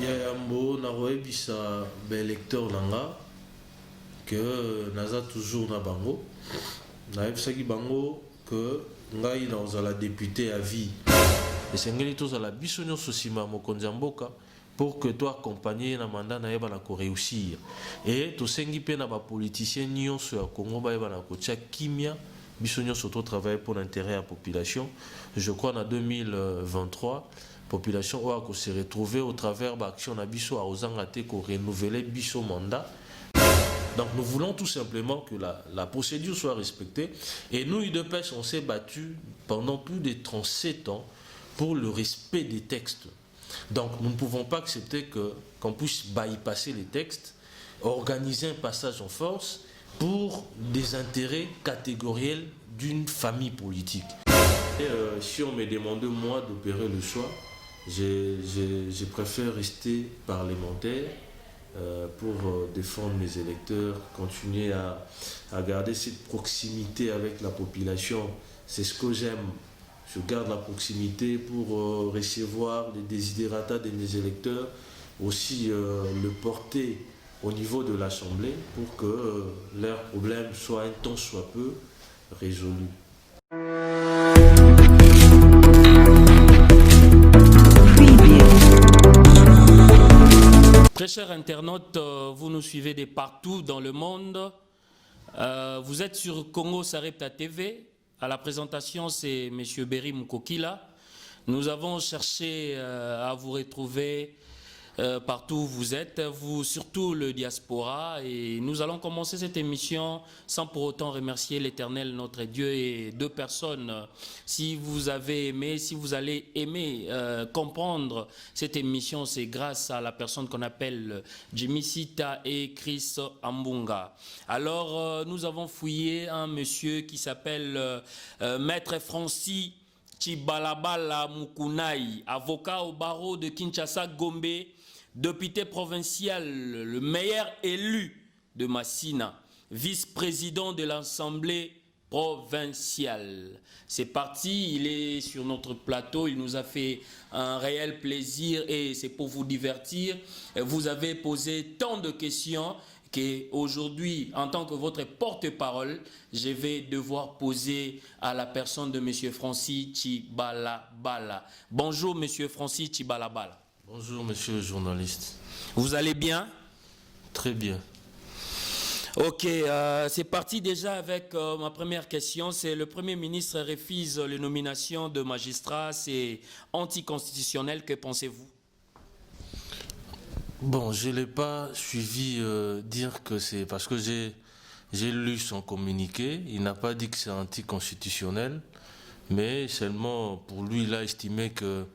Yayambo naroebisa électeur nanga que naza toujours na bango nayebisaki bango que ngai naozala député à vie esengeli tozala biso nyonso nsima mokonzi ya mboka pour que toi accompagner na mandat na yeba na ko réussir et tosengi pe na ba politicien nyonso ya Congo ba yeba na ko tia kimia biso nyonso to travailler pour l'intérêt à la population. Je crois en 2023 population oa ko se retrouver au travers d'action na biso a ozangate ko renouveler biso mandat. Donc nous voulons tout simplement que la procédure soit respectée. Et nous, UDPS, on s'est battu pendant plus de 37 ans pour le respect des textes. Donc nous ne pouvons pas accepter qu'on puisse bypasser les textes, organiser un passage en force pour des intérêts catégoriels d'une famille politique. Et, si on me demandait moi d'opérer le choix, je préfère rester parlementaire. Pour défendre mes électeurs, continuer à garder cette proximité avec la population. C'est ce que j'aime. Je garde la proximité pour recevoir les desiderata de mes électeurs, aussi le porter au niveau de l'Assemblée pour que leurs problèmes soient un tant soit peu résolus. Très chers internautes, vous nous suivez de partout dans le monde. Vous êtes sur Congo Sarepta TV. À la présentation, c'est M. Berry Mukokila. Nous avons cherché à vous retrouver partout où vous êtes, vous, surtout le diaspora. Et nous allons commencer cette émission sans pour autant remercier l'Éternel, notre Dieu, et deux personnes. Si vous avez aimé, si vous allez aimer comprendre cette émission, c'est grâce à la personne qu'on appelle Jimmy Sita et Chris Ambunga. Alors, nous avons fouillé un monsieur qui s'appelle Maître Francis Chibalabala Mukunai, avocat au barreau de Kinshasa Gombe, député provincial, le meilleur élu de Massina, vice-président de l'Assemblée provinciale. C'est parti, il est sur notre plateau, il nous a fait un réel plaisir et c'est pour vous divertir. Vous avez posé tant de questions qu'aujourd'hui, en tant que votre porte-parole, je vais devoir poser à la personne de M. Francis Chibalabala. Bonjour M. Francis Chibalabala. Bonjour monsieur le journaliste. Vous allez bien? Très bien. Ok, c'est parti déjà avec ma première question. C'est le Premier ministre refuse les nominations de magistrats. C'est anticonstitutionnel. Que pensez-vous? Bon, je ne l'ai pas suivi dire que c'est... Parce que j'ai lu son communiqué. Il n'a pas dit que c'est anticonstitutionnel. Mais seulement pour lui, il a estimé que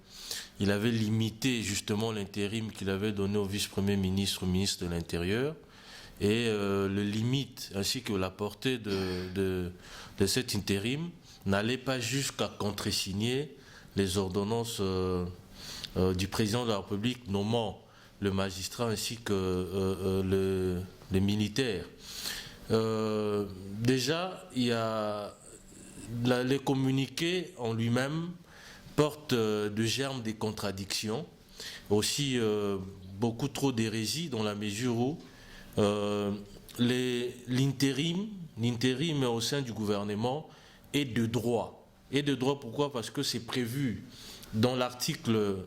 il avait limité justement l'intérim qu'il avait donné au vice-premier ministre, au ministre de l'Intérieur, et le limite ainsi que la portée de cet intérim n'allait pas jusqu'à contresigner les ordonnances du président de la République nommant le magistrat ainsi que les militaires. Déjà, il y a les communiqués en lui-même porte de germes des contradictions, aussi beaucoup trop d'hérésie dans la mesure où l'intérim au sein du gouvernement est de droit. Et de droit pourquoi? Parce que c'est prévu dans l'article,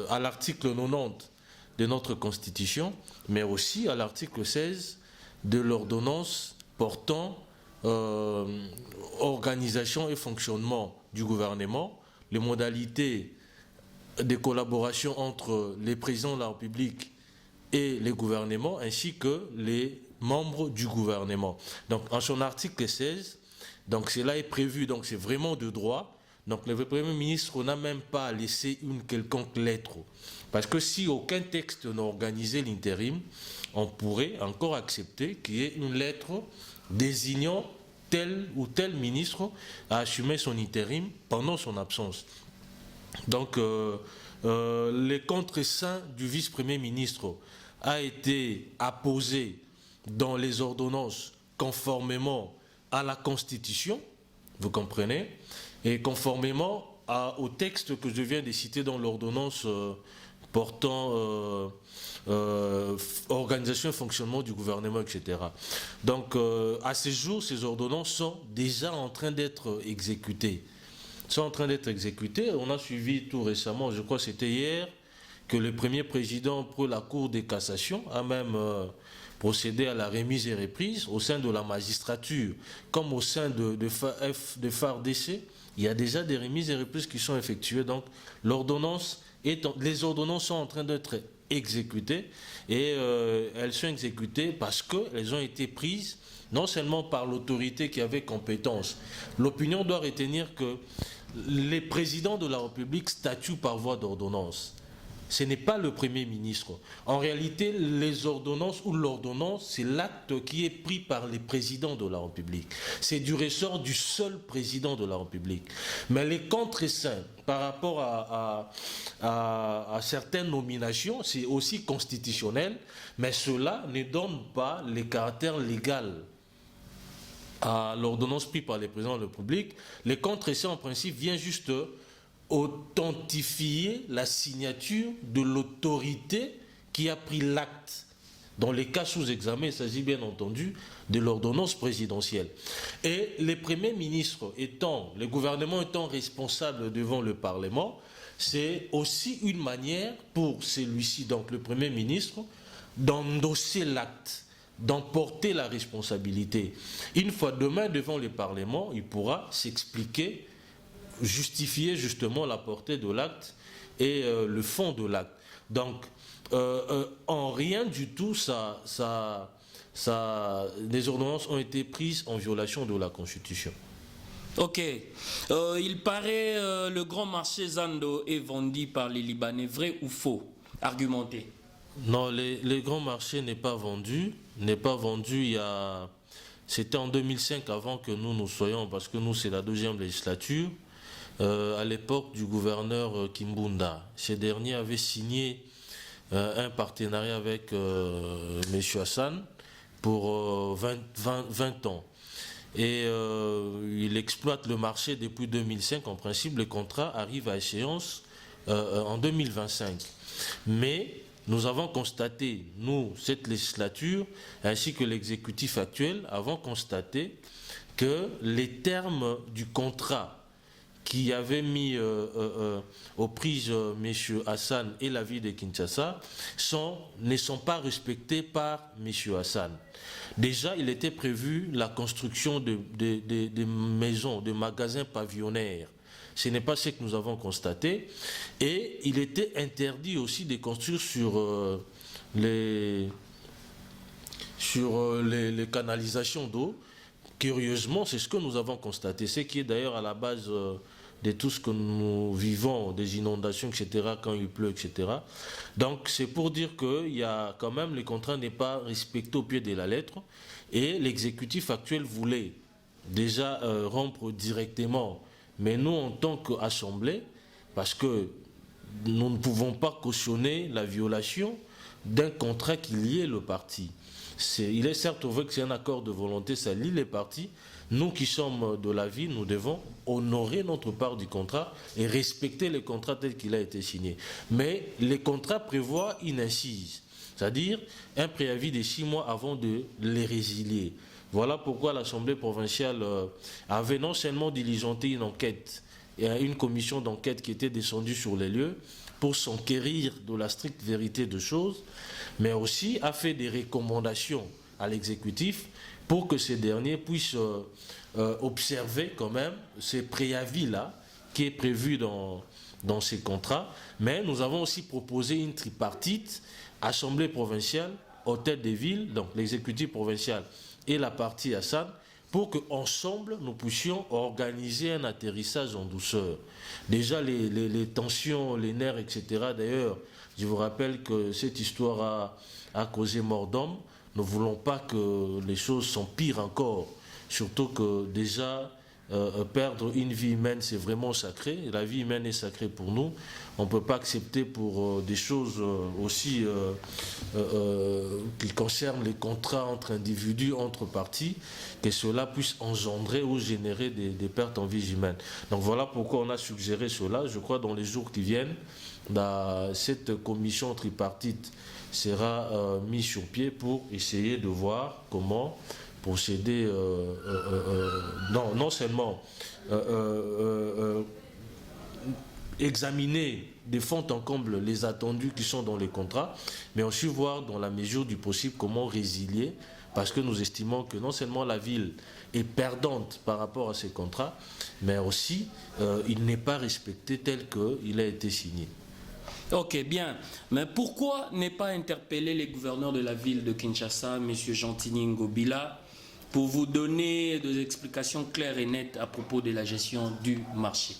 à l'article 90 de notre Constitution, mais aussi à l'article 16 de l'ordonnance portant organisation et fonctionnement du gouvernement, les modalités de collaboration entre les présidents de la République et les gouvernements, ainsi que les membres du gouvernement. Donc, en son article 16, donc cela est prévu, donc c'est vraiment de droit. Donc, le Premier ministre n'a même pas laissé une quelconque lettre. Parce que si aucun texte n'a organisé l'intérim, on pourrait encore accepter qu'il y ait une lettre désignant tel ou tel ministre à assumer son intérim pendant son absence. Donc, les contre-seins du vice-premier ministre a été apposé dans les ordonnances conformément à la Constitution, vous comprenez, et conformément au texte que je viens de citer dans l'ordonnance portant organisation et fonctionnement du gouvernement, etc. Donc, à ce jour, ces ordonnances sont déjà en train d'être exécutées. On a suivi tout récemment, je crois que c'était hier, que le premier président pour la Cour de cassation a même procédé à la remise et reprise au sein de la magistrature, comme au sein de FARDC. Il y a déjà des remises et reprises qui sont effectuées. Donc, les ordonnances sont en train d'être exécutées et elles sont exécutées parce qu'elles ont été prises non seulement par l'autorité qui avait compétence. L'opinion doit retenir que les présidents de la République statuent par voie d'ordonnance. Ce n'est pas le Premier ministre. En réalité, les ordonnances ou l'ordonnance, c'est l'acte qui est pris par les présidents de la République. C'est du ressort du seul président de la République. Mais les contre-saints, par rapport à certaines nominations, c'est aussi constitutionnel, mais cela ne donne pas le caractère légal à l'ordonnance prise par les présidents de la République. Les contre-saints, en principe, viennent juste authentifier la signature de l'autorité qui a pris l'acte. Dans les cas sous examen, il s'agit bien entendu de l'ordonnance présidentielle. Et les premiers ministres le gouvernement étant responsable devant le Parlement, c'est aussi une manière pour celui-ci, donc le Premier ministre, d'endosser l'acte, d'emporter la responsabilité. Une fois demain devant le Parlement, il pourra s'expliquer, justifier justement la portée de l'acte et le fond de l'acte. Donc, en rien du tout, les ordonnances ont été prises en violation de la Constitution. Ok. Il paraît le grand marché Zando est vendu par les Libanais. Vrai ou faux? Argumentez. Non, le grand marché n'est pas vendu. C'était en 2005 avant que nous soyons, parce que nous c'est la deuxième législature. À l'époque du gouverneur Kimbunda. Ce dernier avait signé un partenariat avec M. Hassan pour 20 ans. Et il exploite le marché depuis 2005. En principe, le contrat arrive à échéance en 2025. Mais nous avons constaté, nous, cette législature, ainsi que l'exécutif actuel, avons constaté que les termes du contrat qui avait mis aux prises M. Hassan et la ville de Kinshasa ne sont pas respectés par M. Hassan. Déjà, il était prévu la construction de maisons, de magasins pavillonnaires. Ce n'est pas ce que nous avons constaté. Et il était interdit aussi de construire sur les canalisations d'eau. Curieusement, c'est ce que nous avons constaté, ce qui est d'ailleurs à la base de tout ce que nous vivons, des inondations, etc., quand il pleut, etc. Donc, c'est pour dire qu'il y a quand même, le contrat n'est pas respecté au pied de la lettre, et l'exécutif actuel voulait déjà rompre directement. Mais nous, en tant qu'Assemblée, parce que nous ne pouvons pas cautionner la violation d'un contrat qui liait le parti. Il est certes vrai que c'est un accord de volonté, ça lie les partis. Nous qui sommes de l'avis, nous devons honorer notre part du contrat et respecter le contrat tel qu'il a été signé. Mais les contrats prévoient une incise, c'est-à-dire un préavis de 6 mois avant de les résilier. Voilà pourquoi l'Assemblée provinciale avait non seulement diligenté une enquête, et une commission d'enquête qui était descendue sur les lieux pour s'enquérir de la stricte vérité des choses, mais aussi a fait des recommandations à l'exécutif pour que ces derniers puissent observer quand même ces préavis-là qui est prévu dans ces contrats. Mais nous avons aussi proposé une tripartite, Assemblée provinciale, Hôtel des villes, donc l'exécutif provincial et la partie Hassan, pour qu'ensemble nous puissions organiser un atterrissage en douceur. Déjà les tensions, les nerfs, etc. D'ailleurs, je vous rappelle que cette histoire a causé mort d'homme. Nous ne voulons pas que les choses s'empirent encore. Surtout que déjà, perdre une vie humaine, c'est vraiment sacré. La vie humaine est sacrée pour nous. On ne peut pas accepter pour des choses aussi qui concernent les contrats entre individus, entre parties, que cela puisse engendrer ou générer des pertes en vie humaine. Donc voilà pourquoi on a suggéré cela. Je crois dans les jours qui viennent, cette commission tripartite sera mise sur pied pour essayer de voir comment procéder, non seulement examiner de fond en comble les attendus qui sont dans les contrats, mais aussi voir dans la mesure du possible comment résilier, parce que nous estimons que non seulement la ville est perdante par rapport à ces contrats, mais aussi il n'est pas respecté tel qu'il a été signé. Ok, bien. Mais pourquoi ne pas interpeller les gouverneurs de la ville de Kinshasa, M. Gentilini Ngobila, pour vous donner des explications claires et nettes à propos de la gestion du marché?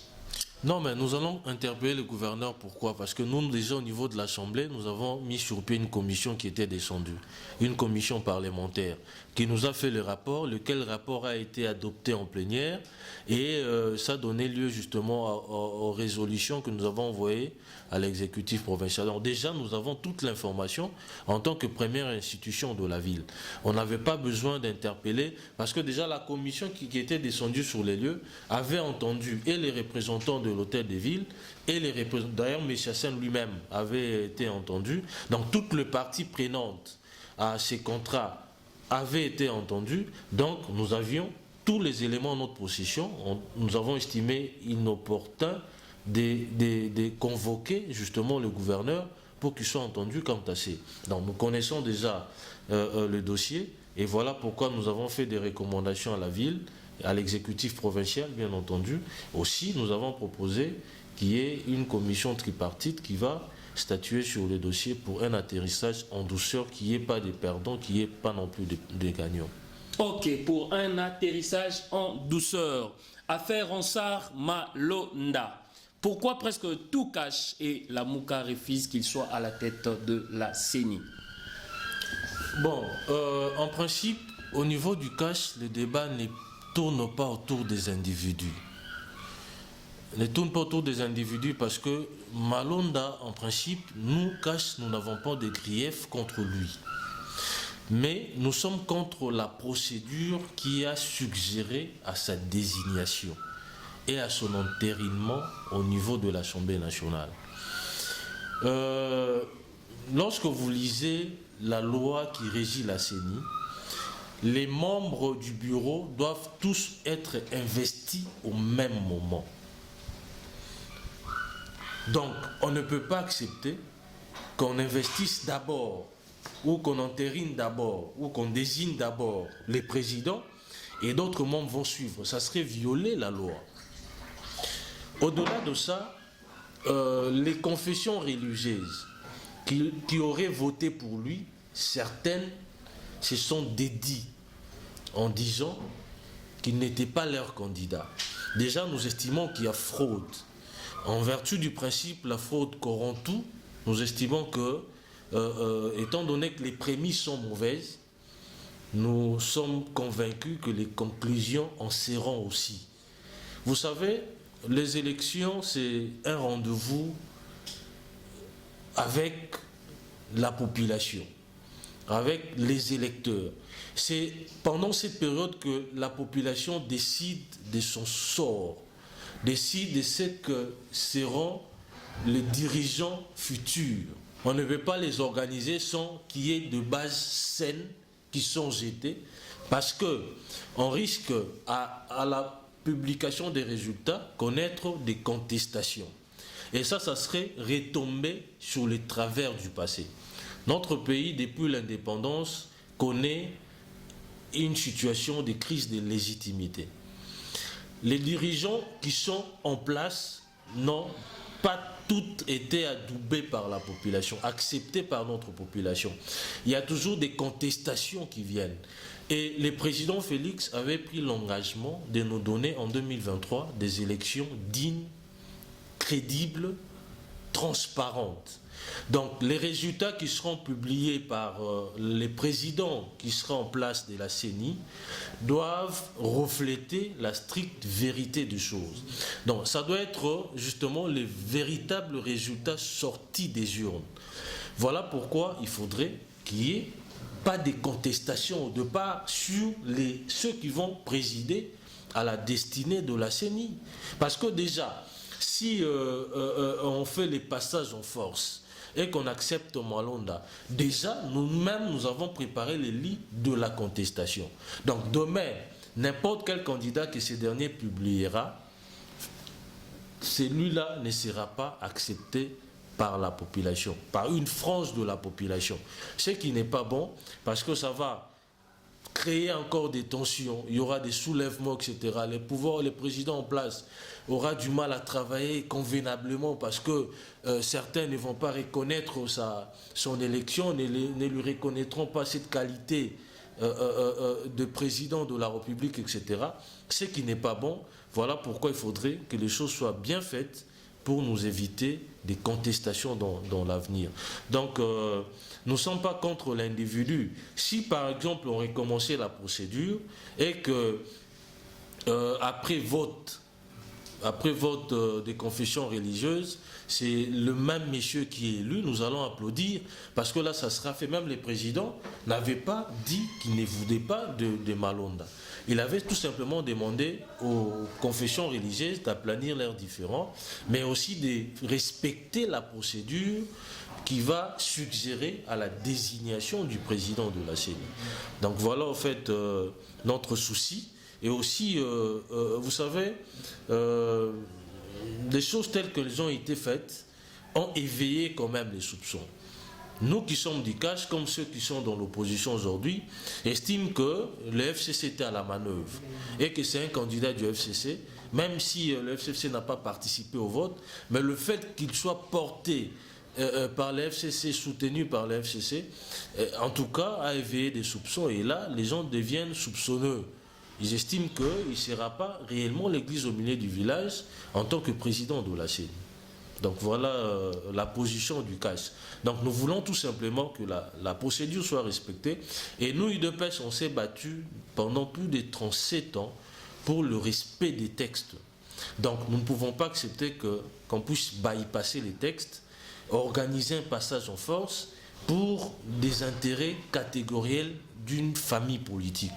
Non, mais nous allons interpeller le gouverneur. Pourquoi? Parce que nous, déjà au niveau de l'Assemblée, nous avons mis sur pied une commission qui était descendue, une commission parlementaire, qui nous a fait le rapport, lequel rapport a été adopté en plénière, et ça a donné lieu justement aux résolutions que nous avons envoyées à l'exécutif provincial. Donc déjà, nous avons toute l'information en tant que première institution de la ville. On n'avait pas besoin d'interpeller, parce que déjà la commission qui était descendue sur les lieux avait entendu et les représentants de l'hôtel des villes, et les représentants, d'ailleurs M. Hassan lui-même avait été entendu. Donc toutes les parties prenantes à ces contrats avaient été entendues. Donc nous avions tous les éléments en notre possession. Nous avons estimé inopportun de convoquer justement le gouverneur pour qu'il soit entendu quant à ces. Donc nous connaissons déjà le dossier, et voilà pourquoi nous avons fait des recommandations à la ville, à l'exécutif provincial bien entendu. Aussi nous avons proposé qu'il y ait une commission tripartite qui va statuer sur le dossier pour un atterrissage en douceur, qu'il n'y ait pas de perdants, qu'il n'y ait pas non plus de gagnants. Ok, pour un atterrissage en douceur. Affaire Ronsard Malonda. Pourquoi presque tout cache et la Mouka refuse qu'il soit à la tête de la CENI? Bon, en principe, au niveau du cash, le débat ne tourne pas autour des individus. Ne tourne pas autour des individus parce que Malonda, en principe, nous, cash, nous n'avons pas de grief contre lui. Mais nous sommes contre la procédure qui a suggéré à sa désignation et à son entérinement au niveau de l'Assemblée nationale. Lorsque vous lisez la loi qui régit la CENI, les membres du bureau doivent tous être investis au même moment. Donc, on ne peut pas accepter qu'on investisse d'abord, ou qu'on entérine d'abord, ou qu'on désigne d'abord les présidents, et d'autres membres vont suivre. Ça serait violer la loi. Au-delà de ça, les confessions religieuses qui auraient voté pour lui, certaines se sont dédiées en disant qu'il n'était pas leur candidat. Déjà, nous estimons qu'il y a fraude. En vertu du principe, la fraude corrompt tout, nous estimons que, étant donné que les prémices sont mauvaises, nous sommes convaincus que les conclusions en seront aussi. Vous savez, les élections, c'est un rendez-vous avec la population, avec les électeurs. C'est pendant cette période que la population décide de son sort, décide de ce que seront les dirigeants futurs. On ne peut pas les organiser sans qu'il y ait de bases saines qui sont jetées, parce qu'on risque à la publication des résultats connaître des contestations. Et ça serait retomber sur les travers du passé. Notre pays, depuis l'indépendance, connaît une situation de crise de légitimité. Les dirigeants qui sont en place n'ont pas toutes été adoubés par la population, acceptés par notre population. Il y a toujours des contestations qui viennent. Et le président Félix avait pris l'engagement de nous donner en 2023 des élections dignes, crédibles, transparentes. Donc les résultats qui seront publiés par les présidents qui seront en place de la CENI doivent refléter la stricte vérité des choses. Donc ça doit être justement les véritables résultats sortis des urnes. Voilà pourquoi il faudrait qu'il n'y ait pas de contestation de part sur ceux qui vont présider à la destinée de la CENI. Parce que déjà, si on fait les passages en force et qu'on accepte Malonda, déjà, nous-mêmes, nous avons préparé les lits de la contestation. Donc demain, n'importe quel candidat que ce dernier publiera, celui-là ne sera pas accepté par la population, par une frange de la population. Ce qui n'est pas bon, parce que ça va créer encore des tensions, il y aura des soulèvements, etc. Les pouvoirs, les présidents en place aura du mal à travailler convenablement parce que certains ne vont pas reconnaître son élection, ne lui reconnaîtront pas cette qualité de président de la République, etc. Ce qui n'est pas bon. Voilà pourquoi il faudrait que les choses soient bien faites pour nous éviter des contestations dans l'avenir. Donc, nous ne sommes pas contre l'individu. Si, par exemple, on recommençait la procédure et que, après vote des confessions religieuses, c'est le même monsieur qui est élu, nous allons applaudir, parce que là, ça sera fait. Même les présidents n'avaient pas dit qu'ils ne voulaient pas de Malonda. Il avait tout simplement demandé aux confessions religieuses d'aplanir leurs différends, mais aussi de respecter la procédure qui va suggérer à la désignation du président de la CENI. Donc voilà en fait notre souci. Et aussi, vous savez, des choses telles qu'elles ont été faites ont éveillé quand même les soupçons. Nous qui sommes du cash, comme ceux qui sont dans l'opposition aujourd'hui, estiment que le FCC était à la manœuvre et que c'est un candidat du FCC, même si le FCC n'a pas participé au vote, mais le fait qu'il soit porté par le FCC, soutenu par le FCC, en tout cas a éveillé des soupçons et là, les gens deviennent soupçonneux. Ils estiment qu'il ne sera pas réellement l'église au milieu du village en tant que président de la CENI. Donc voilà la position du CAS. Donc nous voulons tout simplement que la procédure soit respectée. Et nous, UDPS, on s'est battu pendant plus de 37 ans pour le respect des textes. Donc nous ne pouvons pas accepter qu'on puisse bypasser les textes, organiser un passage en force pour des intérêts catégoriels d'une famille politique.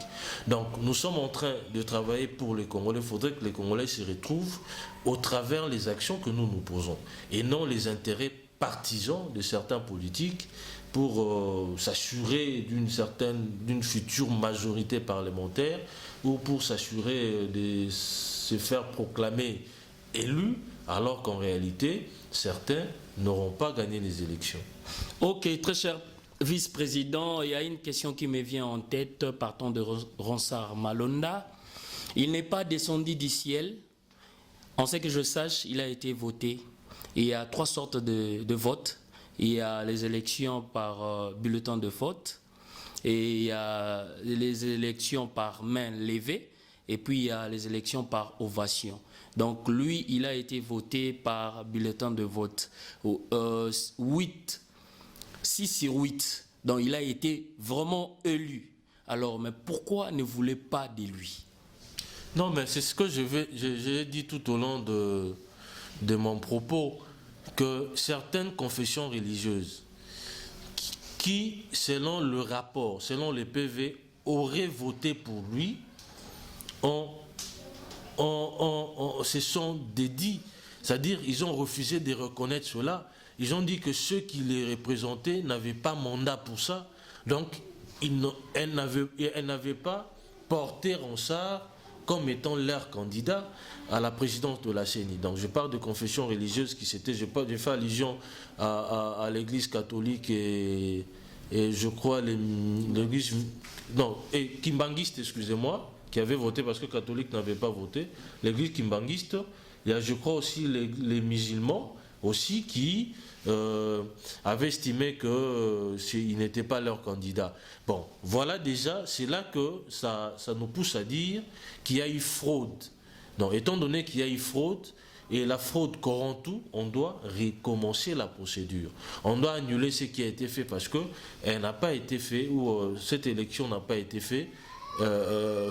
Donc nous sommes en train de travailler pour les Congolais. Il faudrait que les Congolais se retrouvent au travers les actions que nous nous posons et non les intérêts partisans de certains politiques pour s'assurer d'une future majorité parlementaire ou pour s'assurer de se faire proclamer élus alors qu'en réalité certains n'auront pas gagné les élections. Ok, très cher vice-président, il y a une question qui me vient en tête partant de Ronsard Malonda. Il n'est pas descendu du ciel. En ce que je sache, il a été voté. Il y a 3 sortes de votes. Il y a les élections par bulletin de vote, et il y a les élections par main levée, et puis il y a les élections par ovation. Donc lui, il a été voté par bulletin de vote. 6 sur 8. Donc il a été vraiment élu. Alors, mais pourquoi ne voulait pas de lui? Non, mais c'est ce que j'ai dit tout au long de mon propos, que certaines confessions religieuses qui, selon le rapport, selon les PV, auraient voté pour lui, se sont dédits. C'est-à-dire, ils ont refusé de reconnaître cela. Ils ont dit que ceux qui les représentaient n'avaient pas mandat pour ça. Donc, elles n'avaient pas porté Ronsard comme étant leur candidat à la présidence de la CENI. Donc, je parle de confession religieuse qui s'était... Je fais allusion à l'église catholique et je crois l'église... Non, et kimbanguiste, excusez-moi, qui avait voté parce que catholique n'avait pas voté. L'église kimbanguiste, il y a, je crois, aussi les musulmans aussi qui avaient estimé qu'ils n'étaient pas leurs candidats. Bon, voilà déjà, c'est là que ça nous pousse à dire qu'il y a eu fraude. Donc, étant donné qu'il y a eu fraude, et la fraude corrompt tout, on doit recommencer la procédure. On doit annuler ce qui a été fait parce que elle n'a pas été fait, ou cette élection n'a pas été faite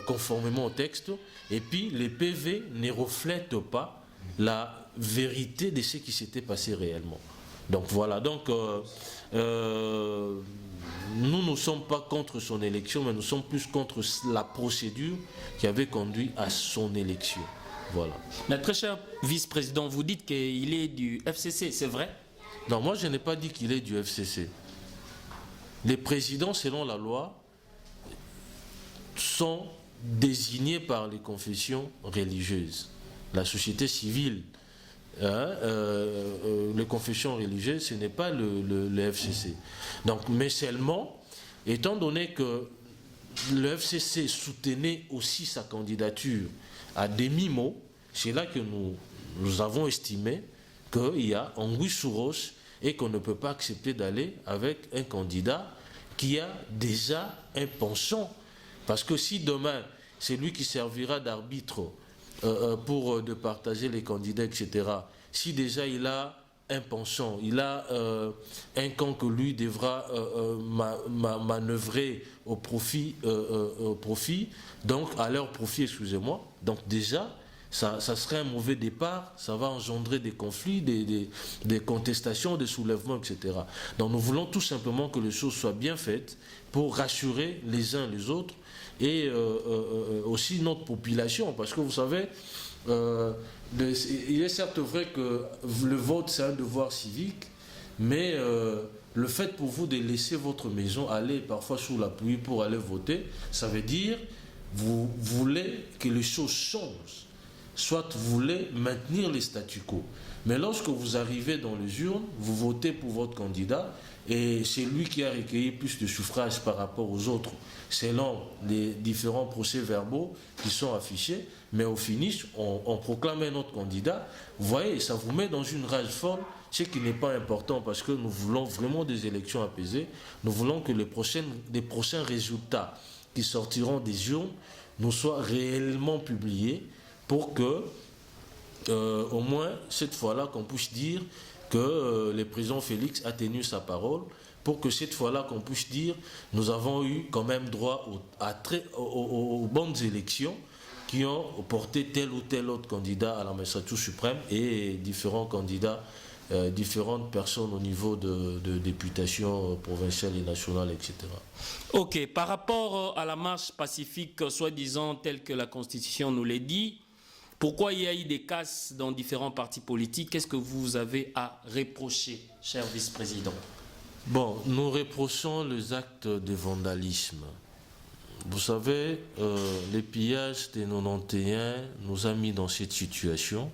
conformément au texte, et puis les PV ne reflètent pas la vérité de ce qui s'était passé réellement. Donc voilà, donc nous ne sommes pas contre son élection, mais nous sommes plus contre la procédure qui avait conduit à son élection. Voilà. Mais très cher vice-président, vous dites qu'il est du FCC, c'est vrai? Non, moi je n'ai pas dit qu'il est du FCC. Les présidents, selon la loi, sont désignés par les confessions religieuses. La société civile, les confessions religieuses, ce n'est pas le FCC. Donc, mais seulement, étant donné que le FCC soutenait aussi sa candidature à demi-mot, c'est là que nous avons estimé qu'il y a anguille sous roche et qu'on ne peut pas accepter d'aller avec un candidat qui a déjà un penchant. Parce que si demain, c'est lui qui servira d'arbitre pour de partager les candidats, etc., si déjà il a un penchant, il a un camp que lui devra manœuvrer au profit, donc à leur profit, excusez-moi, donc déjà, ça serait un mauvais départ, ça va engendrer des conflits, des contestations, des soulèvements, etc. Donc nous voulons tout simplement que les choses soient bien faites pour rassurer les uns les autres et aussi notre population, parce que vous savez, il est certes vrai que le vote c'est un devoir civique, mais le fait pour vous de laisser votre maison aller parfois sous la pluie pour aller voter, ça veut dire vous voulez que les choses changent, soit vous voulez maintenir les statu quo. Mais lorsque vous arrivez dans les urnes, vous votez pour votre candidat et c'est lui qui a recueilli plus de suffrages par rapport aux autres, selon les différents procès-verbaux qui sont affichés, mais au finish, on proclame un autre candidat. Vous voyez, ça vous met dans une rage folle, ce qui n'est pas important parce que nous voulons vraiment des élections apaisées. Nous voulons que les prochains résultats qui sortiront des urnes nous soient réellement publiés pour que, au moins, cette fois-là, qu'on puisse dire que le président Félix a tenu sa parole, pour que cette fois-là, qu'on puisse dire nous avons eu quand même droit aux bonnes élections qui ont porté tel ou tel autre candidat à la magistrature suprême et différents candidats, différentes personnes au niveau de députation provinciale et nationale, etc. Ok, par rapport à la marche pacifique, soi-disant telle que la Constitution nous l'a dit, pourquoi il y a eu des casses dans différents partis politiques? Qu'est-ce que vous avez à reprocher, cher vice-président? Bon, nous reprochons les actes de vandalisme. Vous savez, les pillages des 91 nous a mis dans cette situation.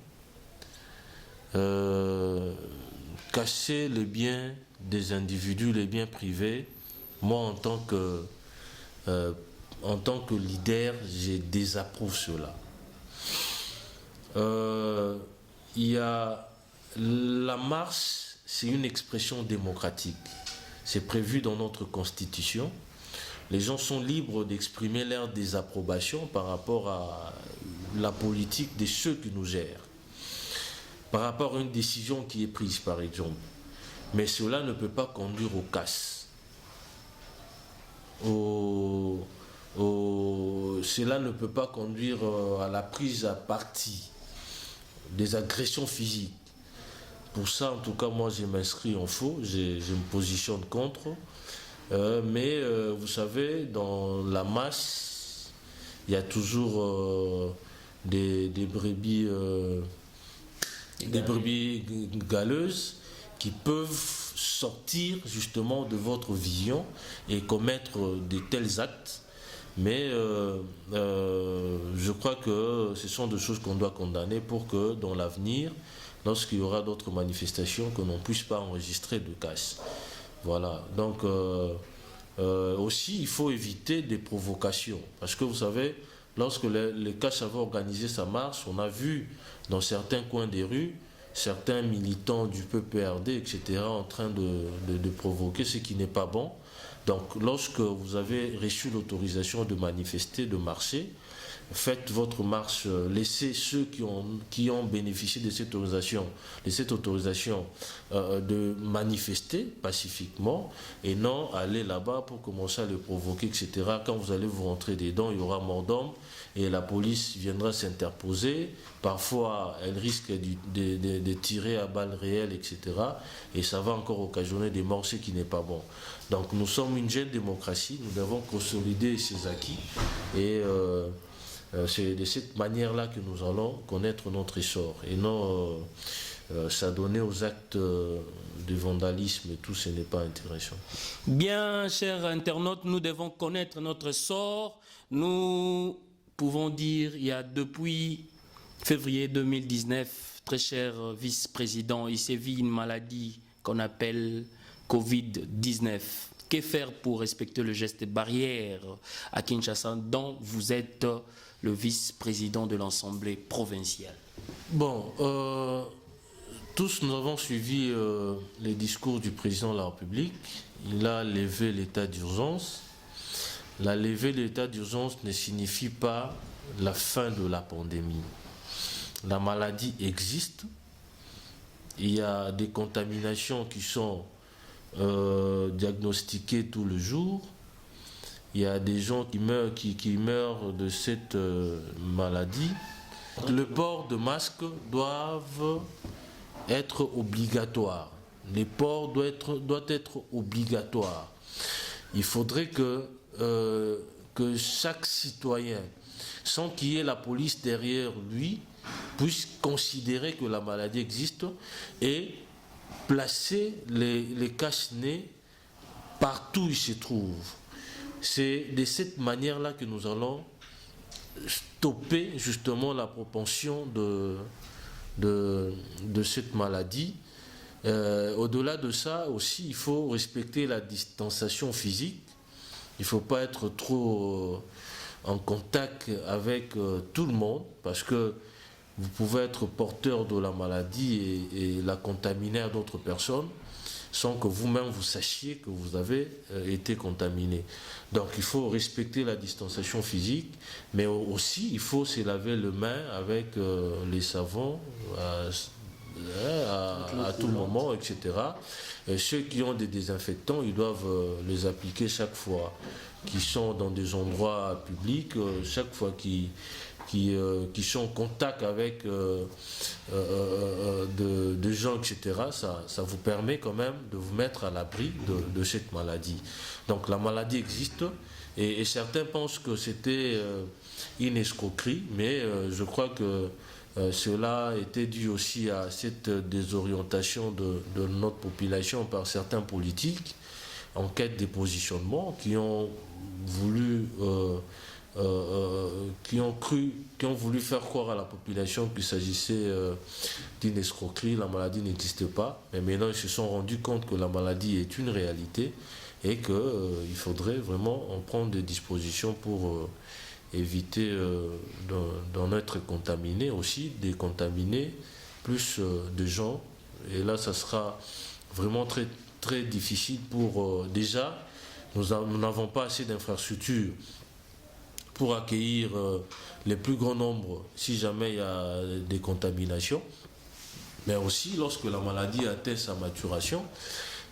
Casser les biens des individus, les biens privés, moi en tant que leader, je désapprouve cela. Il y a la marche, c'est une expression démocratique. C'est prévu dans notre constitution. Les gens sont libres d'exprimer leur désapprobation par rapport à la politique de ceux qui nous gèrent, par rapport à une décision qui est prise, par exemple. Mais cela ne peut pas conduire aux casses. Cela ne peut pas conduire à la prise à partie, des agressions physiques. Pour ça, en tout cas, moi, je m'inscris en faux, je me positionne contre. Mais vous savez, dans la masse, il y a toujours des brebis galeuses qui peuvent sortir justement de votre vision et commettre de tels actes. Mais je crois que ce sont des choses qu'on doit condamner pour que dans l'avenir, lorsqu'il y aura d'autres manifestations, que l'on ne puisse pas enregistrer de casse. Voilà, donc aussi il faut éviter des provocations, parce que vous savez, lorsque les CAS avaient organisé sa marche, on a vu dans certains coins des rues, certains militants du PPRD, etc., en train de provoquer, ce qui n'est pas bon. Donc lorsque vous avez reçu l'autorisation de manifester, de marcher, faites votre marche, laissez ceux qui ont bénéficié de cette autorisation de manifester pacifiquement et non aller là-bas pour commencer à les provoquer, etc. Quand vous allez vous rentrer dedans, il y aura mort d'homme et la police viendra s'interposer. Parfois, elle risque de tirer à balles réelles, etc. Et ça va encore occasionner des morts, ce qui n'est pas bon. Donc nous sommes une jeune démocratie, nous devons consolider ces acquis et c'est de cette manière-là que nous allons connaître notre essor et non s'adonner aux actes de vandalisme et tout, ce n'est pas intéressant. Bien, chers internautes, nous devons connaître notre sort. Nous pouvons dire, il y a depuis février 2019, très cher vice-président, il sévit une maladie qu'on appelle Covid-19. Que faire pour respecter le geste barrière à Kinshasa, dont vous êtes le vice-président de l'Assemblée provinciale? Bon, tous nous avons suivi les discours du président de la République. Il a levé l'état d'urgence. La levée de l'état d'urgence ne signifie pas la fin de la pandémie. La maladie existe. Il y a des contaminations qui sont diagnostiquées tous les jours. Il y a des gens qui meurent de cette maladie. Le port de masques doivent être obligatoire. Le port doit être obligatoire. Il faudrait que chaque citoyen, sans qu'il y ait la police derrière lui, puisse considérer que la maladie existe et placer les cache-nez partout où il se trouve. C'est de cette manière-là que nous allons stopper justement la propension de cette maladie. Au-delà de ça aussi, il faut respecter la distanciation physique. Il ne faut pas être trop en contact avec tout le monde parce que vous pouvez être porteur de la maladie et la contaminer à d'autres personnes sans que vous-même vous sachiez que vous avez été contaminé. Donc il faut respecter la distanciation physique, mais aussi il faut se laver les mains avec les savons à tout moment, etc. Et ceux qui ont des désinfectants, ils doivent les appliquer chaque fois qu'ils sont dans des endroits publics, chaque fois qu'ils sont en contact avec des gens, etc., ça vous permet quand même de vous mettre à l'abri de cette maladie. Donc la maladie existe et certains pensent que c'était une escroquerie, mais je crois que cela était dû aussi à cette désorientation de notre population par certains politiques en quête de positionnement qui ont voulu qui ont voulu faire croire à la population qu'il s'agissait d'une escroquerie, la maladie n'existe pas. Mais maintenant, ils se sont rendus compte que la maladie est une réalité et qu'il faudrait vraiment en prendre des dispositions pour éviter d'en être contaminé, aussi décontaminer plus de gens. Et là, ça sera vraiment très, très difficile pour... déjà, nous n'avons pas assez d'infrastructures pour accueillir les plus grands nombres si jamais il y a des contaminations. Mais aussi, lorsque la maladie atteint sa maturation,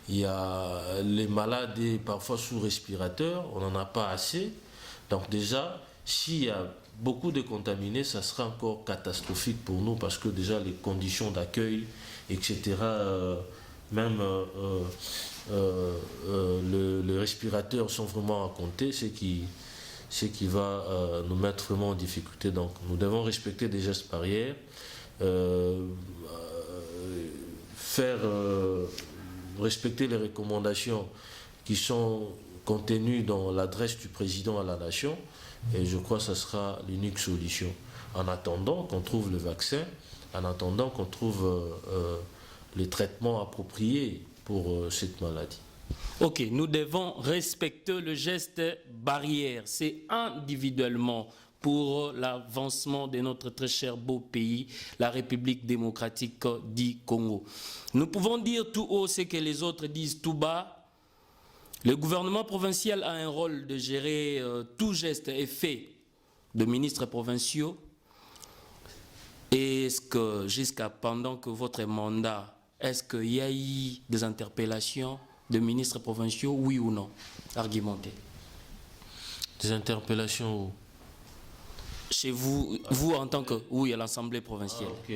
il y a les malades parfois sous respirateur, on n'en a pas assez. Donc déjà, s'il y a beaucoup de contaminés, ça sera encore catastrophique pour nous parce que déjà les conditions d'accueil, etc., même les respirateurs sont vraiment à compter, ce qui va nous mettre vraiment en difficulté. Donc nous devons respecter des gestes barrières, faire respecter les recommandations qui sont contenues dans l'adresse du président à la nation, et je crois que ce sera l'unique solution. En attendant qu'on trouve le vaccin, en attendant qu'on trouve les traitements appropriés pour cette maladie. Ok, nous devons respecter le geste barrière. C'est individuellement pour l'avancement de notre très cher beau pays, la République démocratique du Congo. Nous pouvons dire tout haut ce que les autres disent tout bas. Le gouvernement provincial a un rôle de gérer tout geste et fait de ministres provinciaux? Et est-ce que jusqu'à pendant que votre mandat, est-ce qu'il y a eu des interpellations de ministres provinciaux, oui ou non? Argumentez. Des interpellations où? Chez vous, vous en tant que... Oui, à l'Assemblée provinciale. Ah, ok.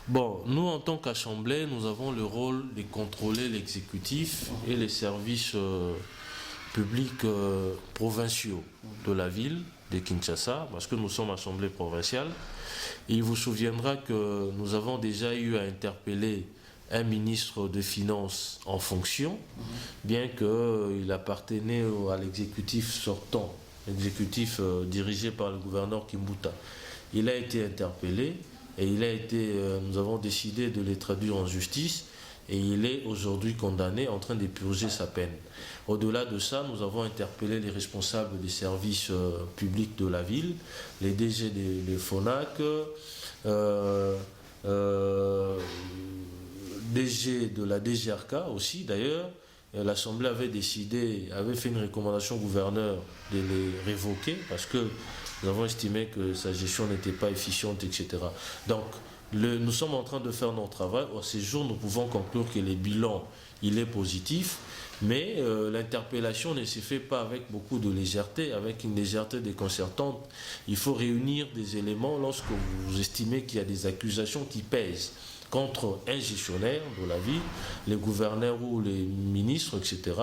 Bon, nous en tant qu'Assemblée, nous avons le rôle de contrôler l'exécutif et les services publics provinciaux de la ville de Kinshasa, parce que nous sommes Assemblée provinciale. Et il vous souviendra que nous avons déjà eu à interpeller un ministre de Finances en fonction, bien qu'il appartenait à l'exécutif sortant, l'exécutif dirigé par le gouverneur Kimbuta. Il a été interpellé et nous avons décidé de le traduire en justice et il est aujourd'hui condamné, en train de purger sa peine. Au-delà de ça, nous avons interpellé les responsables des services publics de la ville, les DG des FONAC, DG de la DGRK aussi d'ailleurs. L'Assemblée avait fait une recommandation au gouverneur de les révoquer parce que nous avons estimé que sa gestion n'était pas efficiente, etc. Donc, nous sommes en train de faire notre travail. À ce jour, nous pouvons conclure que le bilan, il est positif, mais l'interpellation ne se fait pas avec beaucoup de légèreté, avec une légèreté déconcertante. Il faut réunir des éléments lorsque vous estimez qu'il y a des accusations qui pèsent contre un gestionnaire de la ville, les gouverneurs ou les ministres, etc.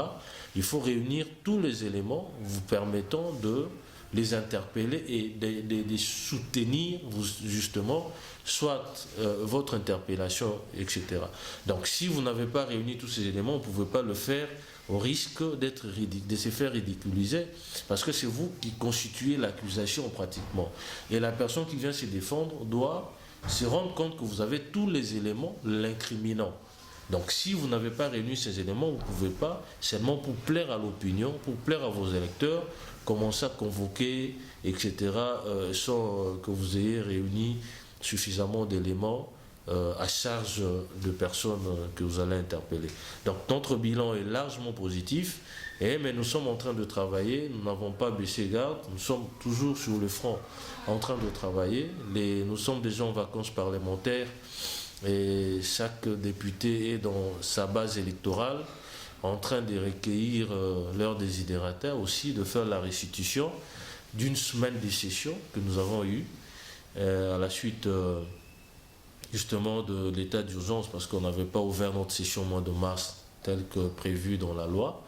Il faut réunir tous les éléments vous permettant de les interpeller et de soutenir justement soit votre interpellation, etc. Donc si vous n'avez pas réuni tous ces éléments, vous ne pouvez pas le faire au risque de se faire ridiculiser, parce que c'est vous qui constituez l'accusation pratiquement. Et la personne qui vient se défendre doit se rendre compte que vous avez tous les éléments l'incriminant. Donc si vous n'avez pas réuni ces éléments, vous ne pouvez pas, seulement pour plaire à l'opinion, pour plaire à vos électeurs, commencer à convoquer, etc., sans que vous ayez réuni suffisamment d'éléments à charge de personnes que vous allez interpeller. Donc notre bilan est largement positif, mais nous sommes en train de travailler, nous n'avons pas baissé garde, nous sommes toujours sur le front en train de travailler. Nous sommes déjà en vacances parlementaires et chaque député est dans sa base électorale en train de recueillir leurs désidérata, aussi de faire la restitution d'une semaine de session que nous avons eue à la suite justement de l'état d'urgence, parce qu'on n'avait pas ouvert notre session au mois de mars tel que prévu dans la loi.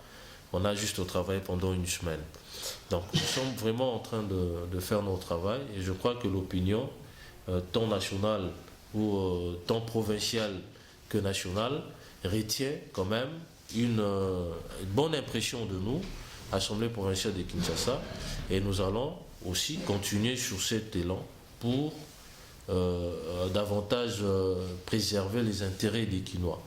On a juste travaillé pendant une semaine. Donc nous sommes vraiment en train de faire notre travail et je crois que l'opinion, tant nationale ou tant provinciale que nationale, retient quand même une bonne impression de nous, Assemblée provinciale de Kinshasa, et nous allons aussi continuer sur cet élan pour davantage préserver les intérêts des Kinois.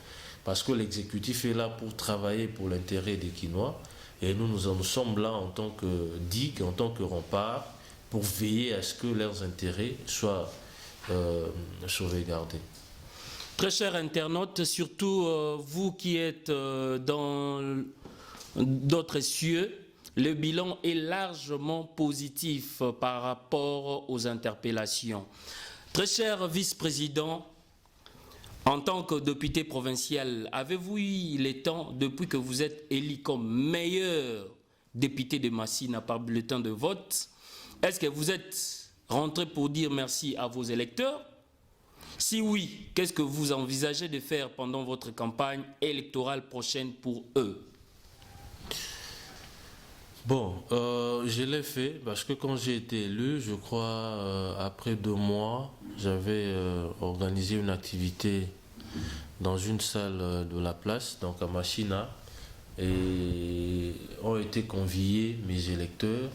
Parce que l'exécutif est là pour travailler pour l'intérêt des Kinois, et nous sommes là en tant que digue, en tant que rempart, pour veiller à ce que leurs intérêts soient sauvegardés. Très chers internautes, surtout vous qui êtes dans d'autres cieux, le bilan est largement positif par rapport aux interpellations. Très cher vice-président, en tant que député provincial, avez-vous eu le temps, depuis que vous êtes élu comme meilleur député de Massina par bulletin de vote, est-ce que vous êtes rentré pour dire merci à vos électeurs? Si oui, qu'est-ce que vous envisagez de faire pendant votre campagne électorale prochaine pour eux? Bon, je l'ai fait parce que quand j'ai été élu, je crois, après 2 mois, j'avais organisé une activité dans une salle de la place, donc à Massina, et ont été conviés mes électeurs.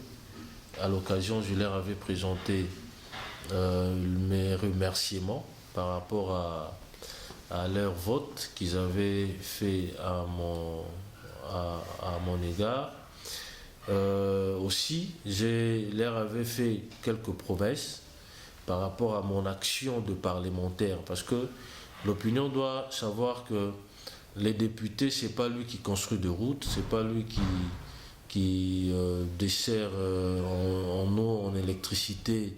À l'occasion, je leur avais présenté mes remerciements par rapport à leur vote qu'ils avaient fait à mon égard. Aussi, je leur avais fait quelques promesses par rapport à mon action de parlementaire, parce que l'opinion doit savoir que les députés, c'est pas lui qui construit de routes, c'est pas lui qui dessert en eau, en électricité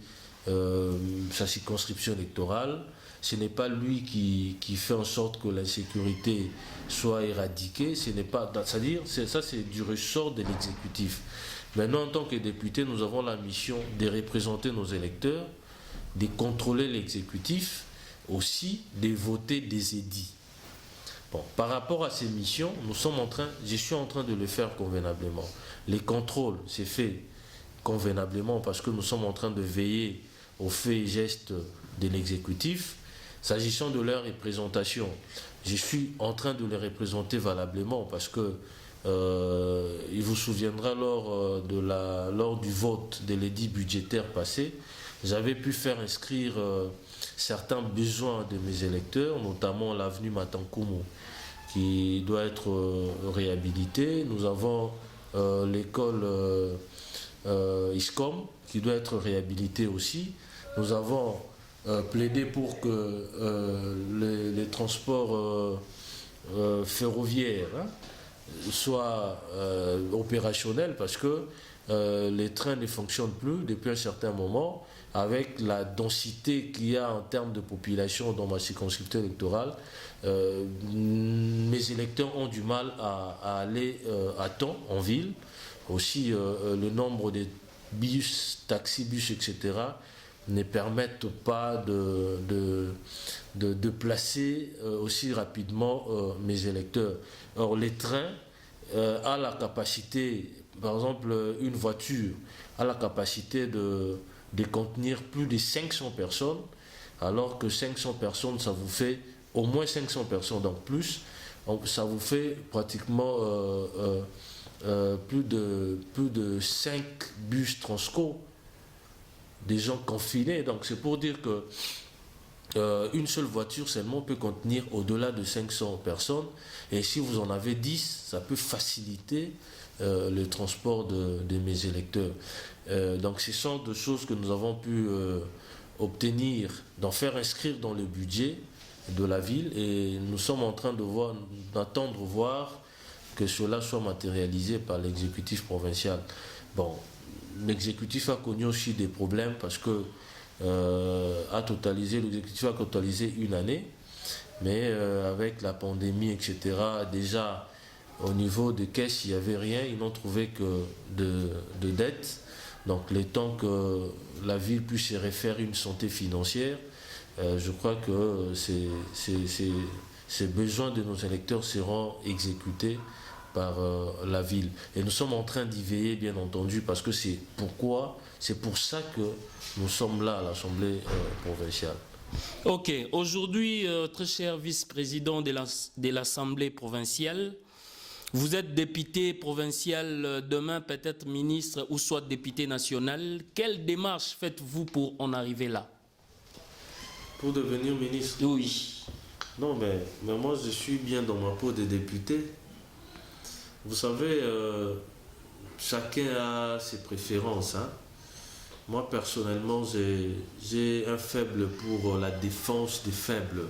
sa circonscription électorale. Ce n'est pas lui qui fait en sorte que l'insécurité soit éradiquée. Ce n'est pas, c'est-à-dire, ça c'est du ressort de l'exécutif. Maintenant, en tant que député, nous avons la mission de représenter nos électeurs, de contrôler l'exécutif, aussi de voter des édits. Bon, par rapport à ces missions, je suis en train de le faire convenablement. Les contrôles, c'est fait convenablement parce que nous sommes en train de veiller aux faits et gestes de l'exécutif. S'agissant de leur représentation, je suis en train de les représenter valablement parce que il vous souviendra lors du vote de l'édit budgétaire passé, j'avais pu faire inscrire certains besoins de mes électeurs, notamment l'avenue Matankumu qui doit être réhabilitée. Nous avons l'école ISCOM qui doit être réhabilitée aussi. Nous avons plaidé pour que les transports ferroviaires soient opérationnels parce que les trains ne fonctionnent plus depuis un certain moment. Avec la densité qu'il y a en termes de population dans ma circonscription électorale, mes électeurs ont du mal à aller à temps en ville. Aussi, le nombre de bus, taxibus, etc. ne permettent pas de placer aussi rapidement mes électeurs. Or, les trains a la capacité, par exemple, une voiture a la capacité de contenir plus de 500 personnes, alors que 500 personnes, ça vous fait au moins 500 personnes, donc plus, ça vous fait pratiquement plus de 5 bus Transco, des gens confinés. Donc c'est pour dire que une seule voiture seulement peut contenir au-delà de 500 personnes, et si vous en avez 10, ça peut faciliter le transport de mes électeurs. Donc ce sont des choses que nous avons pu obtenir, d'en faire inscrire dans le budget de la ville, et nous sommes en train d'attendre voir que cela soit matérialisé par l'exécutif provincial. Bon, l'exécutif a connu aussi des problèmes parce que l'exécutif a totalisé une année, mais avec la pandémie, etc., déjà au niveau des caisses, il n'y avait rien, ils n'ont trouvé que de dettes. Donc, le temps que la ville puisse se refaire une santé financière, je crois que ces besoins de nos électeurs seront exécutés par la ville. Et nous sommes en train d'y veiller, bien entendu, parce que c'est pour ça que nous sommes là à l'Assemblée provinciale. Ok. Aujourd'hui, très cher vice-président de l'Assemblée provinciale, vous êtes député provincial, demain peut-être ministre ou soit député national. Quelle démarche faites-vous pour en arriver là? Pour devenir ministre? Oui. Non, mais moi je suis bien dans ma peau de député. Vous savez, chacun a ses préférences. Hein. Moi personnellement, j'ai un faible pour la défense des faibles,